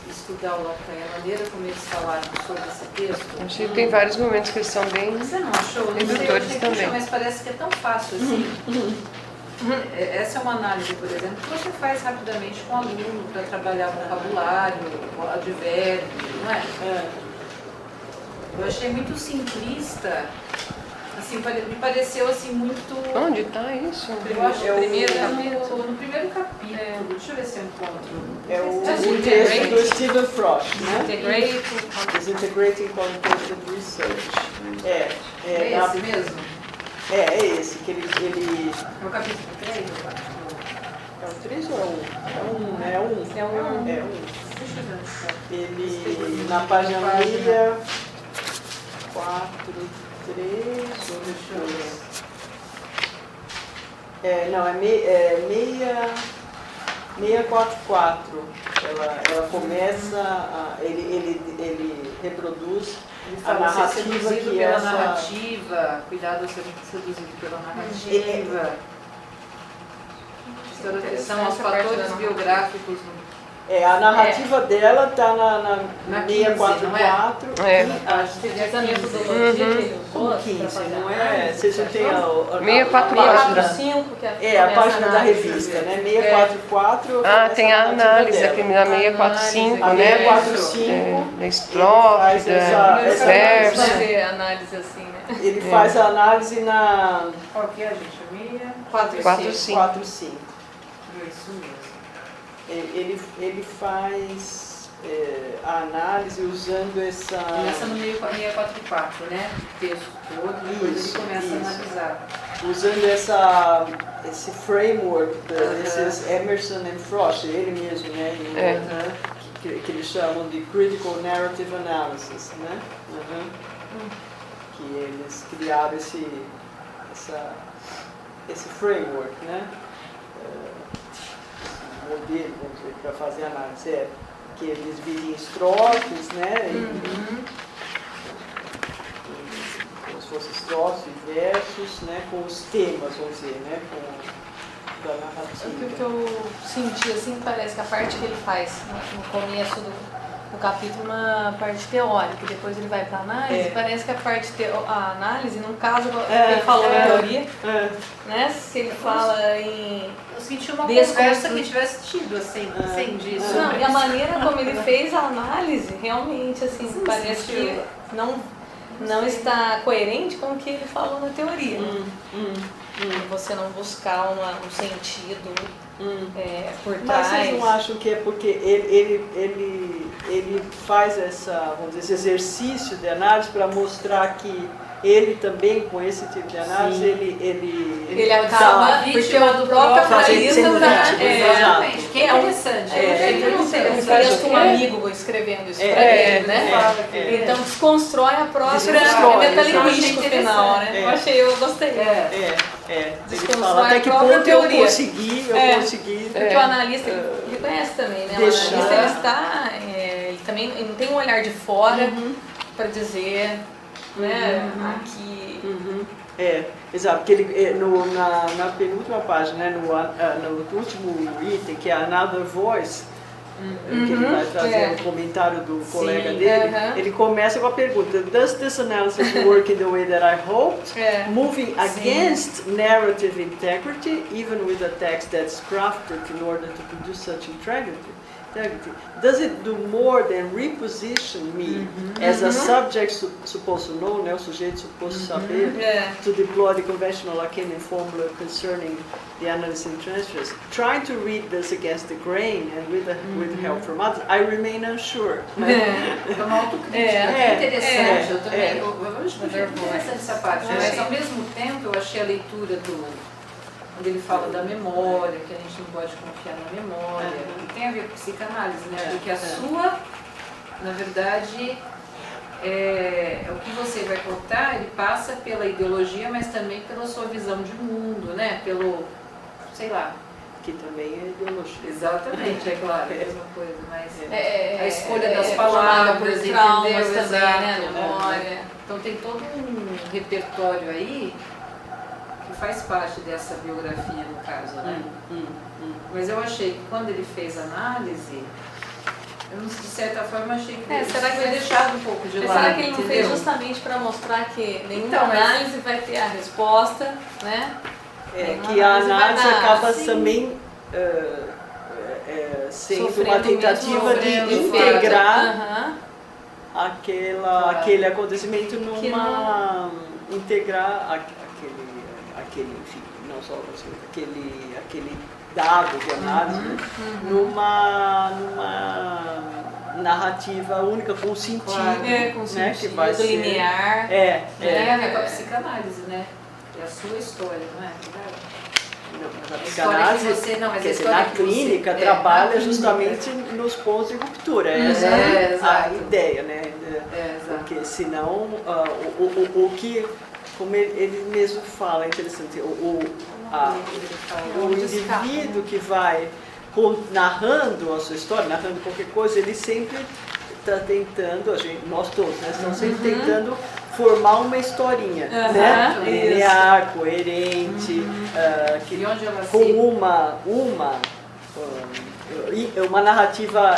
estudar o Lacan, a maneira como eles falaram sobre esse texto. Achei que tem vários momentos que são bem Você não achou? Não sei, eu achei que puxa, mas parece que é tão fácil assim. Essa é uma análise, por exemplo, que você faz rapidamente com o aluno para trabalhar vocabulário, advérbio, não é? Eu achei muito simplista. Assim, me pareceu assim muito... Onde está isso? Eu acho que no primeiro capítulo, deixa eu ver se eu encontro. É o texto do Stephen Frost, né? Integrating. Integrating Qualitative Research. É esse mesmo? É esse, que ele... É o capítulo 3 ou 4? É o 3 ou é o 1? É o 1. Deixa eu ver. Ele, na página 643, deixa eu ver. Não, é 644. Ela começa, ele reproduz a narrativa que pela essa... narrativa, cuidado de ser seduzido pela narrativa. São os fatores biográficos. A narrativa dela está na 644. Acho que essa metodologia que ele usou 15, não é? Vocês não têm a 644. 5, que a página da revista, né? 644. Tem a análise aqui na 645, a né? 645. Da estrofe, da verso. fazer análise assim, né? Ele faz a análise na Qual que é, gente? 645. Isso mesmo. Ele faz a análise usando essa... Começa no 644, né? O texto todo, depois ele começa a analisar. Usando esse framework desses Emerson e Frost, ele mesmo, né? Que eles chamam de Critical Narrative Analysis, né? Que eles criaram esse framework, né? Modelo, para fazer análise, que eles dividem em estrofes, né? Como se fossem estrofes e versos, né? Com os temas, vamos dizer, né? Da narrativa. O que eu senti, assim, parece que a parte que ele faz no começo do capítulo, uma parte teórica, e depois ele vai para a análise, parece que a análise, no caso, ele falou na teoria, né? Se ele fala em... Eu senti uma conversa que tivesse tido, assim, sem disso. Não, e a maneira como ele fez a análise, realmente, assim, parece que não está coerente com o que ele falou na teoria. Você não buscar um sentido por trás. Mas vocês não acham que é porque ele faz vamos dizer, esse exercício de análise para mostrar que ele também, com esse tipo de análise, ele acaba, porque o próprio analista exatamente, que é interessante. Parece um amigo escrevendo isso para ele, né? Então desconstrói a própria metalinguística final, né? Eu gostei. Ele fala até que ponto eu consegui. Porque o analista, ele conhece também, né? O analista, ele também não tem um olhar de fora para dizer né? Aqui. Exato, porque ele, na penúltima página, né, no último item, que é Another Voice, que ele vai trazer o comentário do colega dele, ele começa com a pergunta: Does this analysis work in the way that I hoped? Moving against narrative integrity, even with a text that's crafted in order to produce such integrity? Does it do more than reposition me as a subject supposed to know, né, o sujeito suposto saber, to deploy the conventional Lacanian formula concerning the analysis and transfers? Trying to read this against the grain and with help from others, I remain unsure. É uma autocrítica interessante. Eu também eu acho muito interessante essa parte, mas ao mesmo tempo eu achei a leitura quando ele fala da memória, que a gente não pode confiar na memória, que tem a ver com psicanálise, né? Porque a sua, na verdade, o que você vai contar, ele passa pela ideologia, mas também pela sua visão de mundo, né? Pelo, sei lá. Que também é ideologia. Exatamente, é claro, é a mesma coisa, mas a escolha das por palavras, traumas entendeu? também, né? Memória. Então tem todo um repertório aí que faz parte dessa biografia, no caso, né? Mas eu achei que quando ele fez a análise, eu, de certa forma, achei que será que foi deixado um pouco de lado. Será que ele não fez entendeu? justamente para mostrar que nenhuma Então, mas- análise vai ter a resposta, né? Que a análise vai dar, acaba sim. também sendo Sofrendo uma tentativa de mesmo, integrar Aham. aquele acontecimento Que numa... integrar aquele, enfim, não só aquele dado de análise, né, numa narrativa única, com sentido, Com né, que vai ser... linear. Tem a ver com a psicanálise, né? É a sua história, não é? Não, mas a A história que psicanálise, você- não, mas a quer dizer, história na que você- clínica, é, trabalha na clínica. justamente nos pontos de ruptura. Essa é a exato. ideia, né? Exato. Porque senão, o que, como ele mesmo fala, é interessante, o indivíduo que vai narrando a sua história, narrando qualquer coisa, ele sempre está tentando, nós todos, né, estamos sempre tentando formar uma historinha, né? Isso. Linear, coerente, E onde ela com se... uma narrativa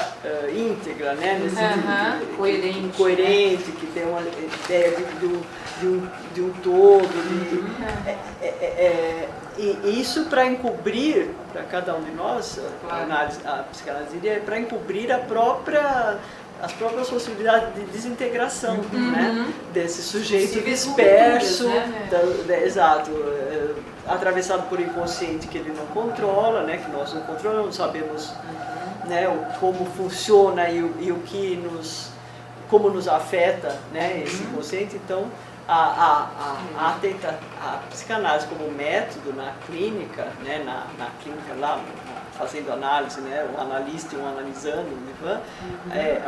íntegra, né? Nesse sentido, Coerente, coerente, que tem uma ideia de um todo. E isso para encobrir, para cada um de nós, a psicanálise é para encobrir as próprias possibilidades de desintegração, né? Desse sujeito Possíveis disperso, rupturas, né? exato, atravessado por inconsciente que ele não controla, né? Que nós não controlamos, não sabemos, né? Como funciona e o que como nos afeta, né? Esse inconsciente. Então, a psicanálise como método na clínica, né? Na clínica lá, fazendo análise, né, o analista e o analisando,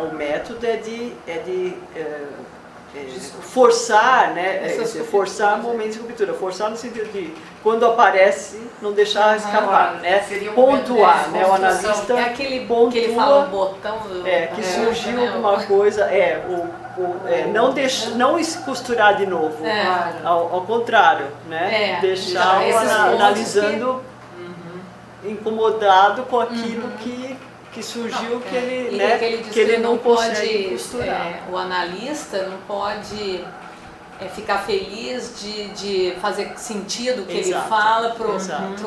o método é de forçar, né, forçar momentos de ruptura, forçar no sentido de, quando aparece, não deixar escapar, né, pontuar, né, o analista É aquele que pontua, ele fala o botão que surgiu alguma coisa, não costurar de novo, ao contrário, né, deixar o analisando incomodado com aquilo que surgiu, que ele, né, que ele não consegue costurar. O analista não pode ficar feliz de fazer sentido o que ele fala pro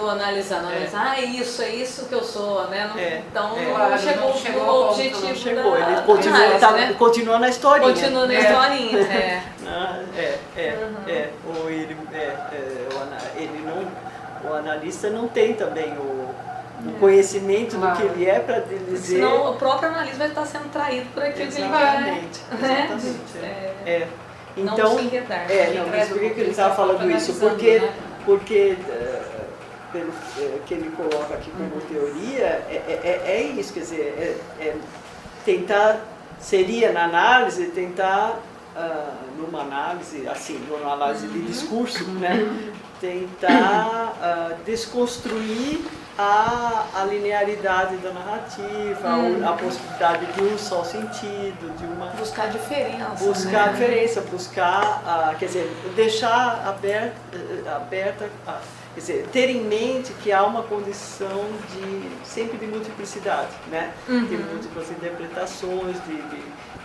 analisando. É isso que eu sou, né? Então não chegou no objetivo. Não chegou, da ele continua na historinha. Continua na historinha, o analista não tem também o conhecimento do que ele é para dizer. Senão o próprio analista vai estar sendo traído por aquilo que ele vai. Exatamente. Então, não se enredar. Mas por que ele estava falando isso? Porque pelo que ele coloca aqui como teoria, é isso, quer dizer, tentar, seria na análise, tentar, numa análise, assim, numa análise de discurso, né, tentar desconstruir a linearidade da narrativa, a possibilidade de um só sentido, de uma... Buscar diferença. Buscar diferença, buscar, quer dizer, deixar aberta, quer dizer, ter em mente que há uma condição sempre de multiplicidade, né? De múltiplas interpretações,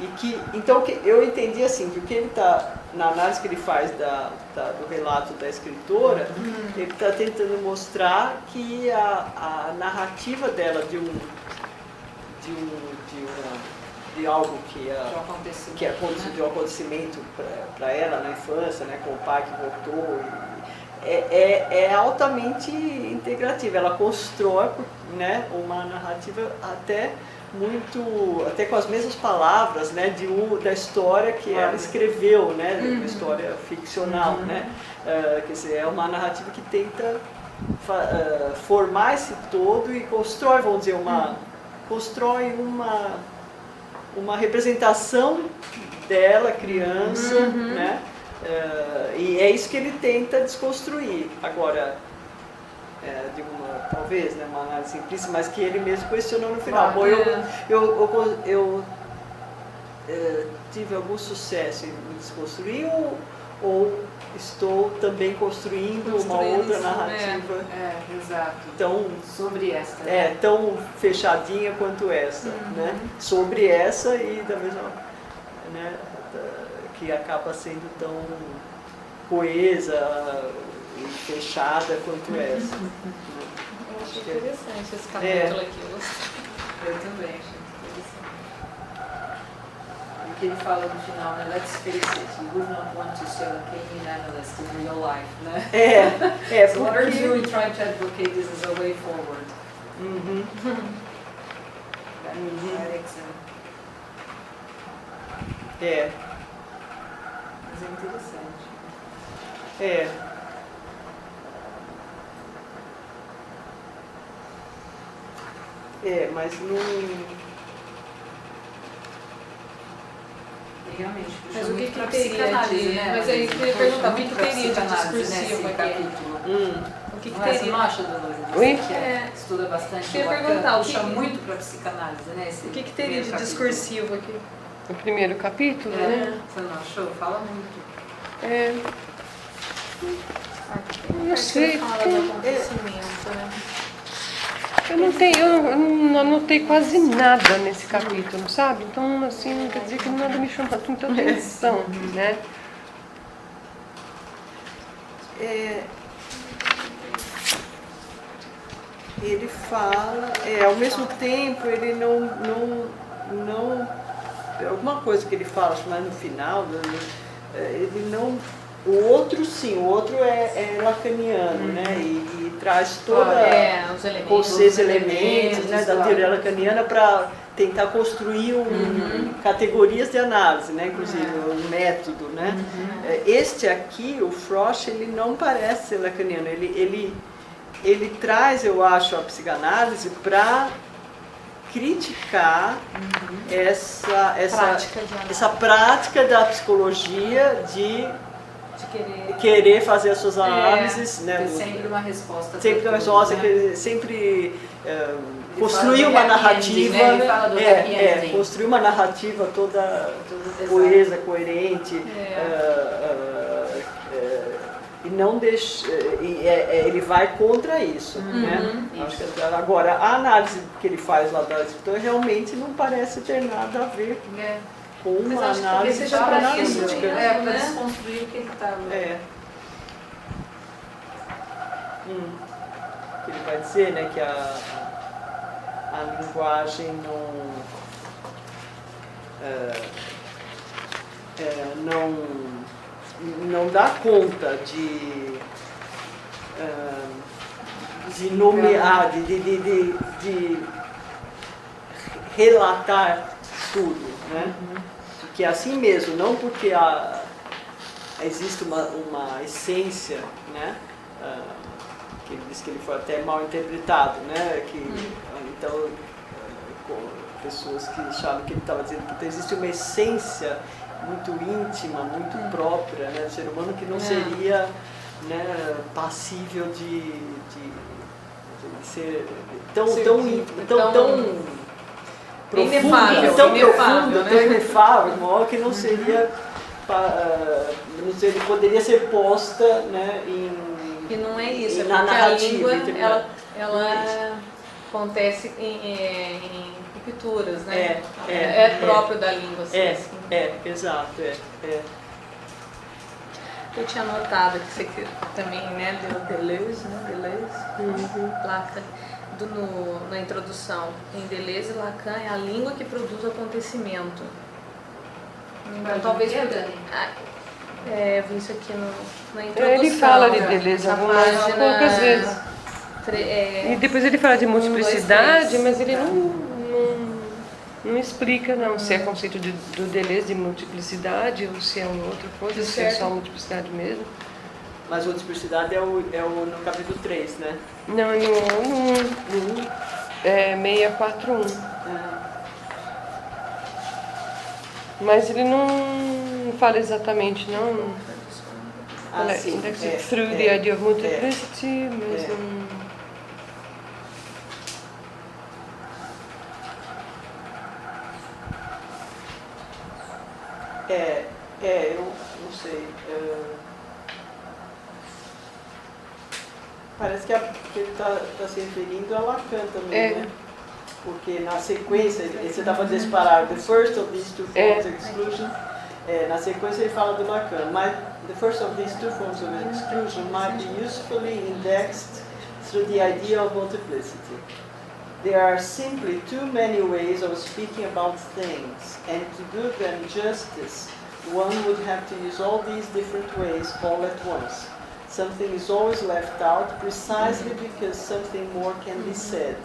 e que, então eu entendi assim, que o que ele está, na análise que ele faz do relato da escritora, ele está tentando mostrar que a narrativa dela de algo que aconteceu, de um acontecimento para ela na infância, né, com o pai que voltou, é altamente integrativa. Ela constrói, né, uma narrativa até com as mesmas palavras, né, da história que ela escreveu, né, uma história ficcional, né, quer dizer, é uma narrativa que tenta formar esse todo e constrói, vamos dizer, uma representação dela, criança, né, e é isso que ele tenta desconstruir. Agora, talvez, né, uma análise simplista, mas que ele mesmo questionou no final. Bom, eu tive algum sucesso em desconstruir ou estou também construindo uma outra narrativa exato. Tão, sobre esta, tão fechadinha quanto essa, né? Sobre essa e da mesma, né, que acaba sendo tão coesa e fechada quanto essa. Eu achei interessante esse capítulo aqui. Eu também achei interessante. E o que ele fala no final, né? Let's face it, you would not want to sell a Kenyan analyst in real life, né? So what are you doing trying to advocate this as a way forward? Mas é interessante. Mas não... Realmente, mas o que pra teria psicanálise, né? Mas aí eu queria perguntar, o que teria de discursivo nesse aqui? capítulo? O que Não é, você teria? não acha, Dolores? Oui. Que estuda bastante Queria o Lacan, perguntar, o puxa que- muito pra psicanálise, né? O que teria de discursivo aqui? O primeiro capítulo, né? Você não achou? Fala muito. É, Aqui, não sei, fala porque- do acontecimento, né? eu não anotei quase nada nesse capítulo, sabe? Então, assim, não quer dizer que nada me chamou muita atenção, né? Ele fala, ao mesmo tempo ele não alguma coisa que ele fala, acho mais no final, ele não, o outro é lacaniano, né, e traz toda Os elementos. com esses elementos, né, da teoria lacaniana para tentar construir categorias de análise, né, inclusive um método, né. Este aqui, o Frosch, ele não parece ser lacaniano, ele traz, eu acho, a psicanálise para criticar essa prática da psicologia de querer fazer as suas análises, né? Tem sempre uma resposta. Sempre uma resposta, né? sempre construir uma narrativa, né? Ele fala do happy ending. construir uma narrativa toda coesa, coerente. E não deixa, ele vai contra isso, né? Acho que, agora, a análise que ele faz lá da escritora realmente não parece ter nada a ver com uma análise psicanalítica. Para desconstruir o que ele estava. Que ele vai dizer, né, que a linguagem não dá conta de nomear, de relatar tudo, né? Que é assim mesmo, não porque existe uma essência, né? Que ele diz que ele foi até mal interpretado, né? Então, pessoas que achavam que ele estava dizendo que existe uma essência muito íntima, muito própria, né, do ser humano, que não seria né, passível de ser tão profundo, inefável, tão inefável, profundo, né? tão inefável, de modo que não seria, poderia ser posta, né, E não é isso, é na porque a narrativa, língua, entendeu? ela acontece em rupturas, né? É, próprio da língua, assim. Exato, Eu tinha notado que isso aqui também, né, Deleuze, Lacan, na introdução. Em Deleuze, Lacan é a língua que produz o acontecimento. Então, talvez... eu vi isso aqui na introdução. Ele fala de Deleuze na algumas página poucas vezes. E depois ele fala de multiplicidade, mas ele não explica não se é conceito do Deleuze de multiplicidade ou se é uma outra coisa, se é só multiplicidade mesmo. Mas multiplicidade é no capítulo 3, né? Não, é no 1. É 641. Mas ele não fala exatamente, não. Sim, Through the idea of multiplicity, mas não... Eu não sei. Parece que ele está se referindo a Lacan também, né? Porque na sequência, você está fazendo esse parágrafo, the first of these two forms of exclusion, na sequência ele fala do Lacan, the first of these two forms of exclusion might be usefully indexed through the idea of multiplicity. There are simply too many ways of speaking about things, and to do them justice, one would have to use all these different ways all at once. Something is always left out precisely because something more can be said.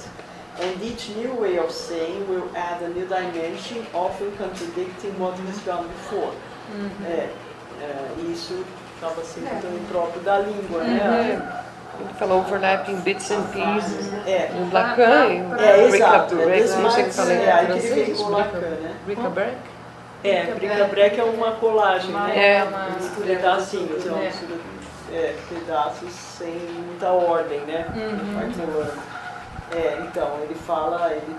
And each new way of saying will add a new dimension, often contradicting what has gone before. Isso acaba sendo também próprio da língua, né? Ele fala overlapping bits and pieces, né? No Lacan, exato. não sei o que fala em Aí que ele vem com Lacan, né? Bric-a-brac? Bric-a-brac é uma colagem, né? Uma Pedacinhos, pedaços sem muita ordem, né? Então, ele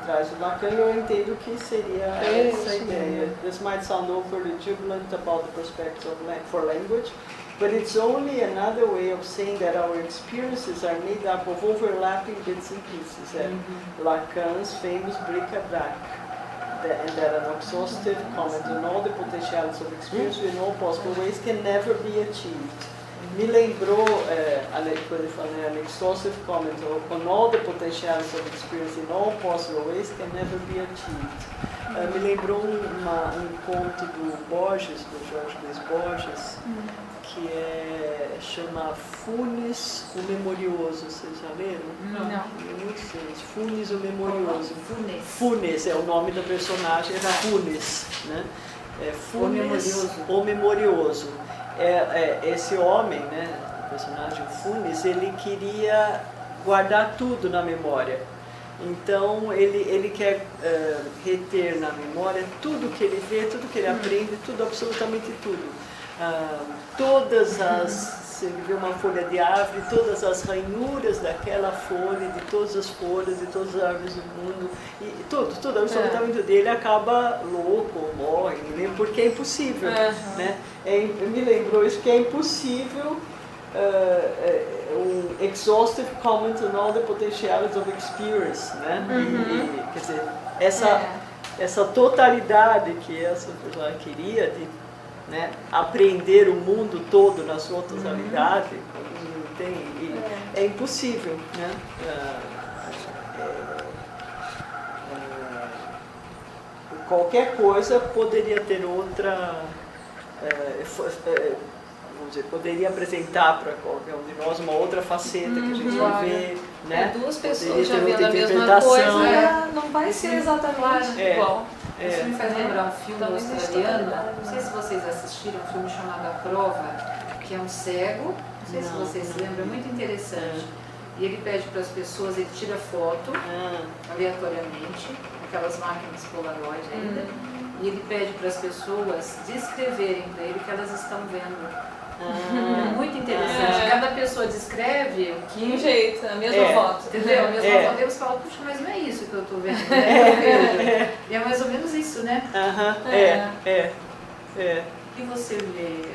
traz o Lacan e eu entendo que seria essa ideia. This might sound overly jubilant about the prospects for language, but it's only another way of saying that our experiences are made up of overlapping bits and pieces. Lacan's famous bric-a-brac, and that an exhaustive comment on all the potentialities of experience in all possible ways can never be achieved. Me lembrou, quando ele fala, an exhaustive comment on all the potentialities of experience in all possible ways can never be achieved. Me lembrou um conto do Borges, do Jorge Luiz Borges, que chama Funes o Memorioso. Vocês já leram? Não. Funes o Memorioso. Funes é o nome da personagem, é Funes, né? Funes o Memorioso. Esse homem, né, o personagem Funes, ele queria guardar tudo na memória. Então ele quer reter na memória tudo que ele vê, tudo que ele aprende, tudo, absolutamente tudo. Se ele vê uma folha de árvore, todas as ranhuras daquela folha, de todas as folhas, de todas as árvores do mundo, e tudo, absolutamente tudo. Ele acaba louco, morre, porque é impossível. Né? Me lembrou isso, que é impossível um exhaustive comment on all the potentialities of experience. Né? Quer dizer, essa totalidade que essa pessoa queria de, né, aprender o mundo todo na sua totalidade, é impossível, né? Qualquer coisa poderia ter outra, vamos dizer, poderia apresentar para qualquer um de nós uma outra faceta que a gente vê, né? Duas pessoas Poderia já ter vendo outra a mesma interpretação. coisa, não vai ser exatamente igual. Isso me faz lembrar um filme australiano, não sei se vocês assistiram, um filme chamado A Prova, que é um cego, não sei se vocês se lembram, é muito interessante. E ele pede para as pessoas, ele tira foto, aleatoriamente, aquelas máquinas Polaroid ainda, e ele pede para as pessoas descreverem para ele o que elas estão vendo. É muito interessante. Cada pessoa descreve o De um que... jeito, a mesma foto. Entendeu? A mesma foto, aí você fala, puxa, mas não é isso que eu tô vendo, né? E é mais ou menos isso, né? O que você vê?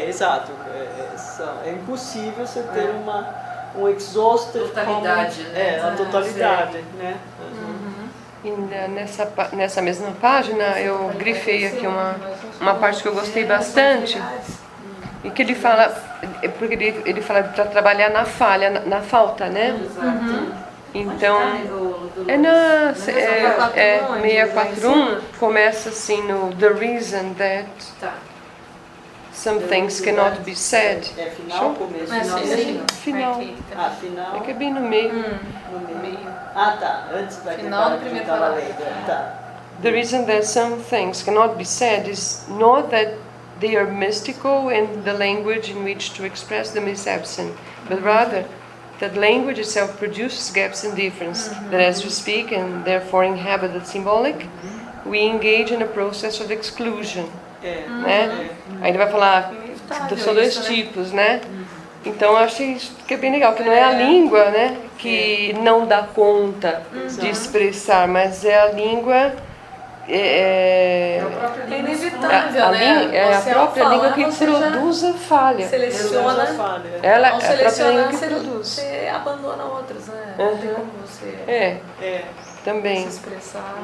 Exato. É impossível você ter um exhaustive Totalidade, né? a totalidade, né? E nessa mesma página eu grifei aqui uma parte que eu gostei bastante, e que ele fala, porque ele fala para trabalhar na falha, na falta, né? Então, na 641, começa assim no The reason that some things cannot be said. É final, começo, Final. Final. É que é bem no meio. No meio. Tá. Antes daquele Final do que a gente primeiro estava parágrafo. lendo. Tá. The reason that some things cannot be said is not that they are mystical and the language in which to express them is absent, but rather that language itself produces gaps in difference, that as we speak and therefore inhabit the symbolic, we engage in a process of exclusion. Né? Aí ele vai falar, são dois tipos, né? Então eu achei isso que é bem legal, que não é a língua, né, que não dá conta de expressar, mas é a língua... É o próprio É livro. inevitável, né? É a Você, própria ao língua falar, que você já produz a falha. seleciona. Ela Ao é a própria selecionar, língua que você, produz. você abandona outras, né? Não tem como você se Também. expressar.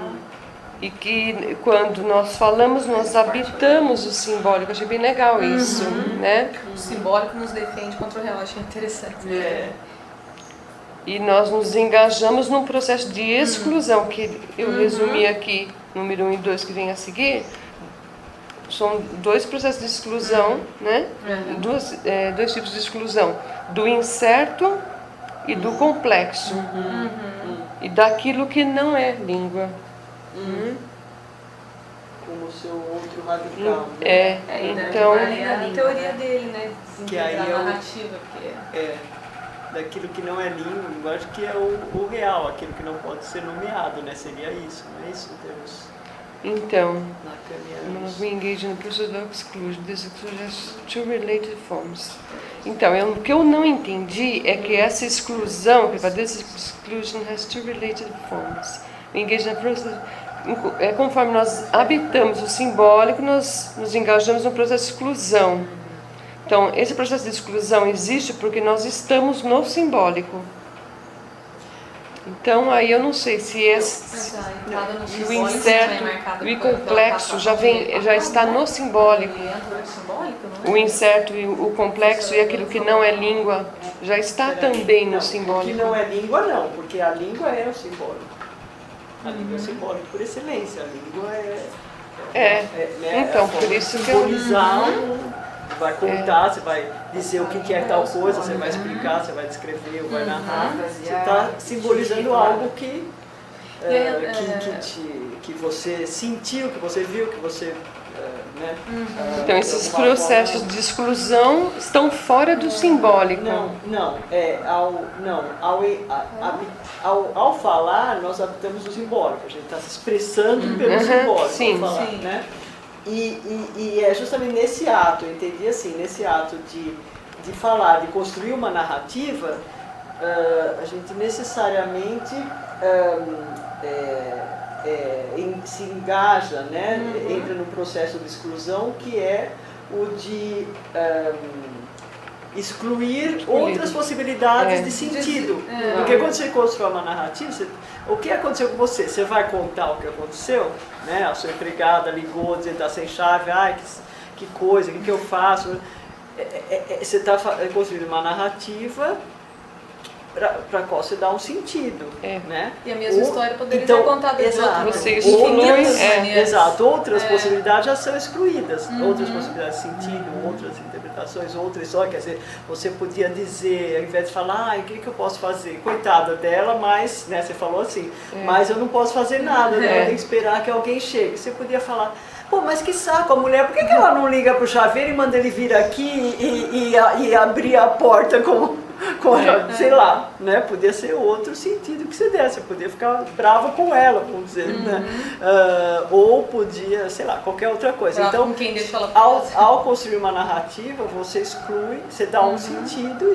E que quando nós falamos, nós habitamos o simbólico. Achei bem legal isso, né? O simbólico nos defende contra o real, achei interessante. E nós nos engajamos num processo de exclusão, que eu resumi aqui, número 1 e 2 que vem a seguir. São dois processos de exclusão, né? Dois tipos de exclusão. Do incerto e do complexo. E daquilo que não é língua. Como o seu outro radical. Né? Então... É a teoria dele, né? Que aí Desintegrar é a o- narrativa, porque... Daquilo que não é língua, eu acho que é o real, aquilo que não pode ser nomeado, né? Seria isso, não é isso em termos Então, lacanianos. we engage in the process of exclusion. This exclusion has two related forms. Então, o que eu não entendi é que essa exclusão, que this exclusion has two related forms. We engage in the process, conforme nós habitamos o simbólico, nós nos engajamos no processo de exclusão. Então, esse processo de exclusão existe porque nós estamos no simbólico. Então, aí eu não sei se esse... O incerto e o complexo já está no simbólico. O incerto e o complexo e aquilo que não é língua já está também no O que simbólico. não é língua, não, porque a língua é o simbólico. A língua é o simbólico por excelência. A língua Então, por isso que eu... simbolizar, vai contar, você vai dizer o que é tal coisa, você vai explicar, você vai descrever, vai narrar. Você está simbolizando algo que você sentiu, que você viu, que você... né? Então, esses processos de exclusão estão fora do simbólico. Ao falar, nós habitamos o simbólico, a gente está se expressando pelo simbólico, sim, ao falar, sim. né? E é justamente nesse ato, eu entendi assim, nesse ato de falar, de construir uma narrativa, a gente necessariamente se engaja, né? Entra num processo de exclusão que é o de excluir outras possibilidades de sentido. Porque quando você constrói uma narrativa, o que aconteceu com você? Você vai contar o que aconteceu? Né? A sua empregada ligou dizendo que está sem chave, que coisa, o que eu faço? Você está construindo uma narrativa para qual você dá um sentido, né? E a mesma história poderia então, ser contada de outra Você maneira. exclui, maneiras. Exato, outras possibilidades já são excluídas, outras possibilidades de sentido, outras interpretações, outra história, quer dizer, você podia dizer, ao invés de falar, o que eu posso fazer? Coitada dela, mas, né, você falou assim, mas eu não posso fazer nada, né? Eu tenho que esperar que alguém chegue. Você podia falar, pô, mas que saco a mulher, por que ela não liga pro chaveiro e manda ele vir aqui e abrir a porta como sei lá, né? Podia ser outro sentido que você desse, você podia ficar brava com ela, vamos dizer, né? Ou podia, sei lá, qualquer outra coisa. Brava Então, com quem deixou ela ao construir uma narrativa, você exclui, você dá um sentido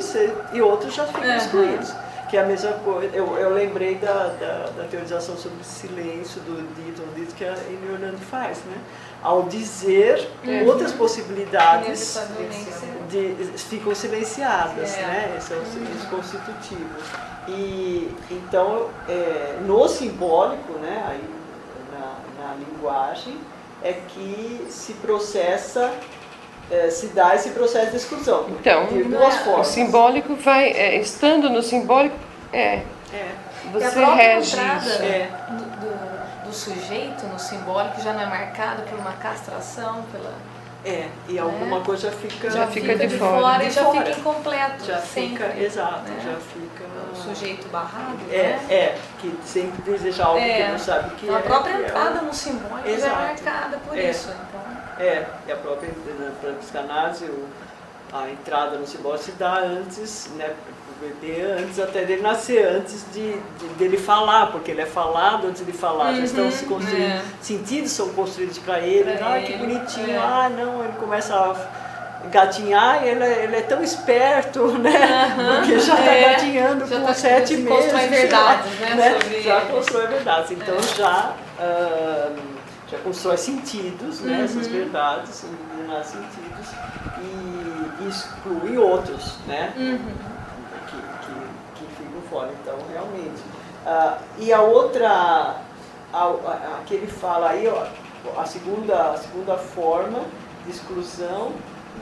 e outros já ficam excluídos. Que é a mesma coisa, eu lembrei da teorização sobre o silêncio do dito que a Amy Orlando faz, né? Ao dizer, outras possibilidades ficam silenciadas, né? Esse é o silêncio constitutivo. E então, no simbólico, né? Aí, na linguagem, é que se processa, se dá esse processo de exclusão. Então, de duas formas. o simbólico vai, estando no simbólico, você a própria rege entrada isso. do sujeito no simbólico já não é marcado por uma castração, E alguma coisa Já fica de de fora. fora e já fora. fica incompleto. Já sempre, fica, exato, né? já fica... O sujeito barrado, né? Que sempre deseja algo que não sabe o que Então, é. a própria que entrada no simbólico já é Exato. marcada por isso. Então, E a própria psicanálise, a entrada no simbólico se dá antes, né? O bebê antes até dele nascer, antes dele falar, porque ele é falado antes de falar, já estão se construindo, sentidos são construídos para ele, que bonitinho, não, ele começa a gatinhar e ele é tão esperto, né? Porque já está gatinhando já com tá 7 meses. Constrói verdades, né? Já constrói verdades, então já constrói sentidos, né? Essas verdades, determinados sentidos, e exclui outros, né? Que ficam fora. Então, realmente. E a outra, que ele fala aí, a segunda forma de exclusão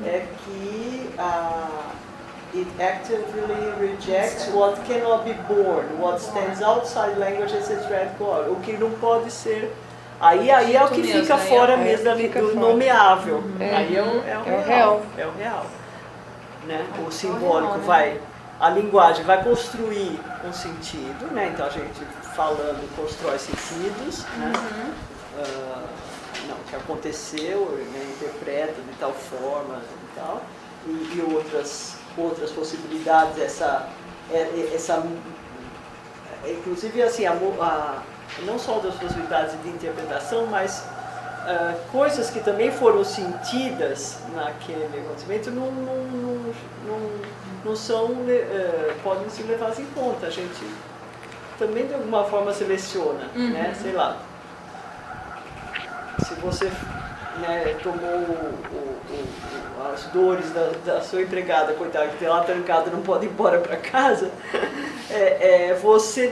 é que it actively rejects what cannot be born, what stands outside language as a thread core, o que não pode ser. Aí é o que fica fora mesmo do nomeável. Aí é o real. É o real. Né? O simbólico a linguagem vai construir um sentido, né? Então a gente falando constrói sentidos, né? Que aconteceu, né? Interpreta de tal forma e tal, e outras possibilidades, inclusive assim, não só das possibilidades de interpretação, mas coisas que também foram sentidas naquele acontecimento não são, podem ser levadas em conta. A gente também de alguma forma seleciona, né? Sei lá, se você, né, tomou as dores da sua empregada, coitada, que tem lá trancada, não pode ir embora para casa, você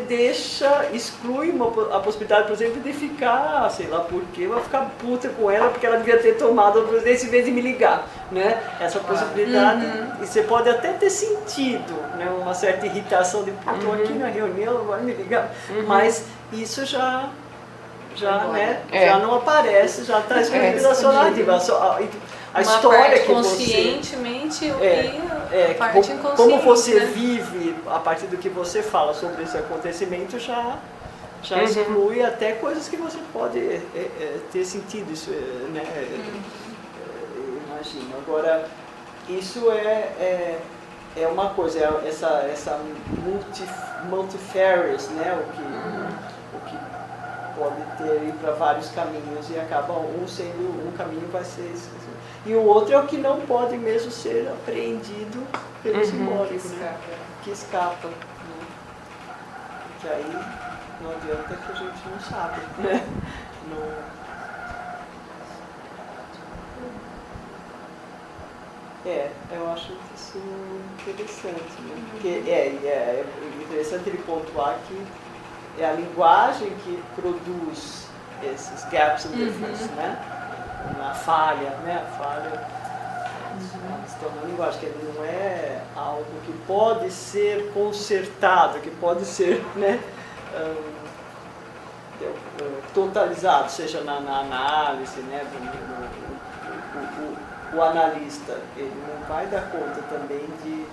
exclui a possibilidade, por exemplo, de ficar, sei lá por quê, vai ficar puta com ela porque ela devia ter tomado a providência em vez de me ligar, né? Essa possibilidade, e você pode até ter sentido, né, uma certa irritação de, estou aqui na reunião, agora me ligar, mas isso já não aparece, já está escondido na sua narrativa. A história que você... conscientemente a parte inconsciente. Como você, né? vive a partir do que você fala sobre esse acontecimento já exclui até coisas que você pode ter sentido, isso, né? Imagino. Agora, isso é uma coisa, essa multifarious, né? O que pode ter para vários caminhos e acaba um caminho vai ser esse. E o outro é o que não pode mesmo ser apreendido pelo simbólico, né? Que escapa. Né? Que aí não adianta que a gente não sabe, né? Eu acho isso interessante, né? Porque é interessante ele pontuar que é a linguagem que produz esses gaps and difference, né? A falha, né? A falha estão na linguagem, que ele não é algo que pode ser consertado, que pode ser, né? Totalizado, seja na análise, né? O analista, ele não vai dar conta também de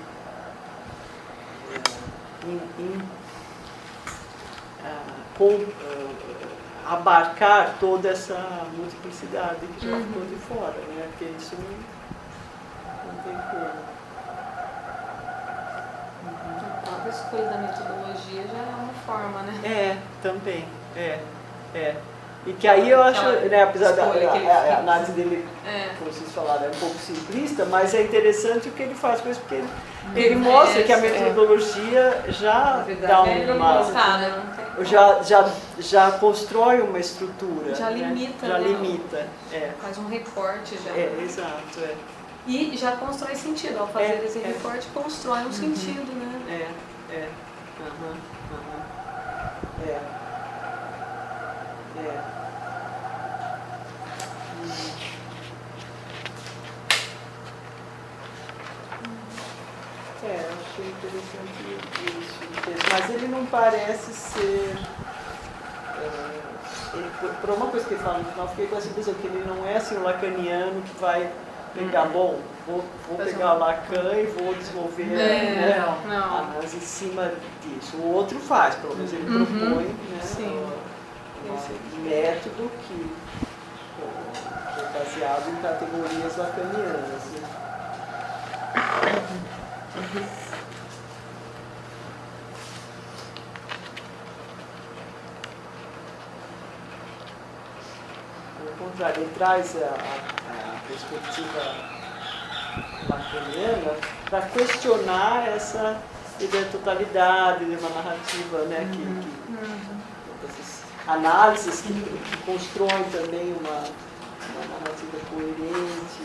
abarcar toda essa multiplicidade que já ficou de fora, né? Porque isso não tem como. escolha da metodologia já é uma forma, né? Também, E que aí eu acho, né, apesar da escolha que ele a fez. análise dele, como vocês falaram, é um pouco simplista, mas é interessante o que ele faz com isso, porque ele mostra que a metodologia já dá uma... Já constrói uma estrutura. Já né? limita, Já né? limita, Faz um recorte já. Exato, E já constrói sentido. Ao fazer esse recorte, constrói um sentido, né? Aham. Achei interessante isso. Mas ele não parece ser... por uma coisa que ele fala no final, fiquei com essa impressão que ele não é assim o lacaniano que vai pegar, bom, vou pegar o Lacan e vou desenvolver não. análise em cima disso. O outro faz, pelo menos ele propõe um método que é baseado em categorias lacanianas. Né? Ao contrário, ele traz a perspectiva lacaniana para questionar essa ideia de totalidade, de uma narrativa, né, essas análises que constroem também uma narrativa coerente,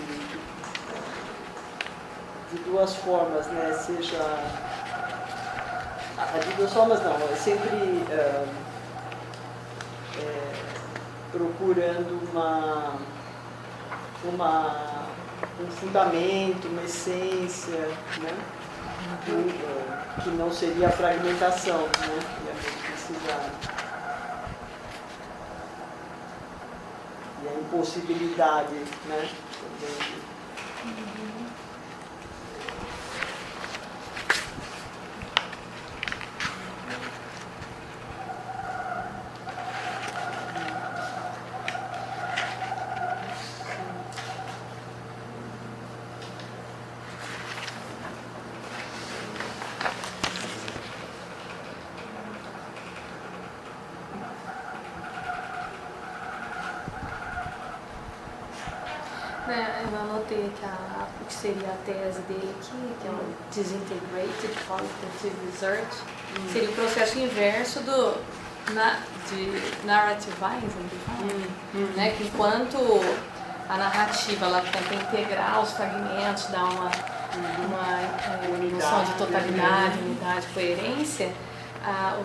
de duas formas, né, seja... De duas formas não, é sempre procurando um fundamento, uma essência, né, que não seria a fragmentação, né, e a multiplicidade. E a impossibilidade, né, também. Eu anotei aqui o que seria a tese dele aqui, que é o Disintegrated Qualitative Research. Seria o processo inverso de narrativizing, né? Que enquanto a narrativa ela tenta integrar os fragmentos, dar uma noção de totalidade, unidade, coerência, a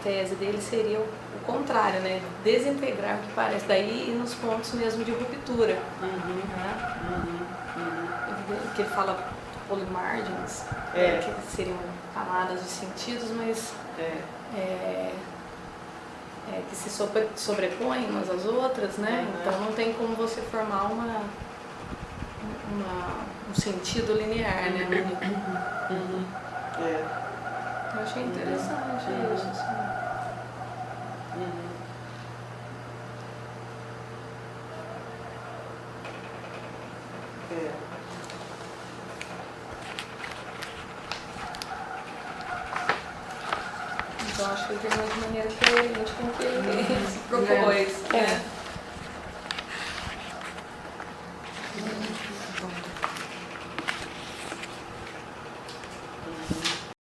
tese dele seria o contrário, né? Desintegrar o que parece, daí ir nos pontos mesmo de ruptura. Que ele fala polymargins, que seriam camadas de sentidos, mas que se sobrepõem umas às outras, né? Então não tem como você formar um sentido linear, né? Eu achei interessante isso. Assim. Então acho que ele terminou de maneira coerente com o que ele se propôs.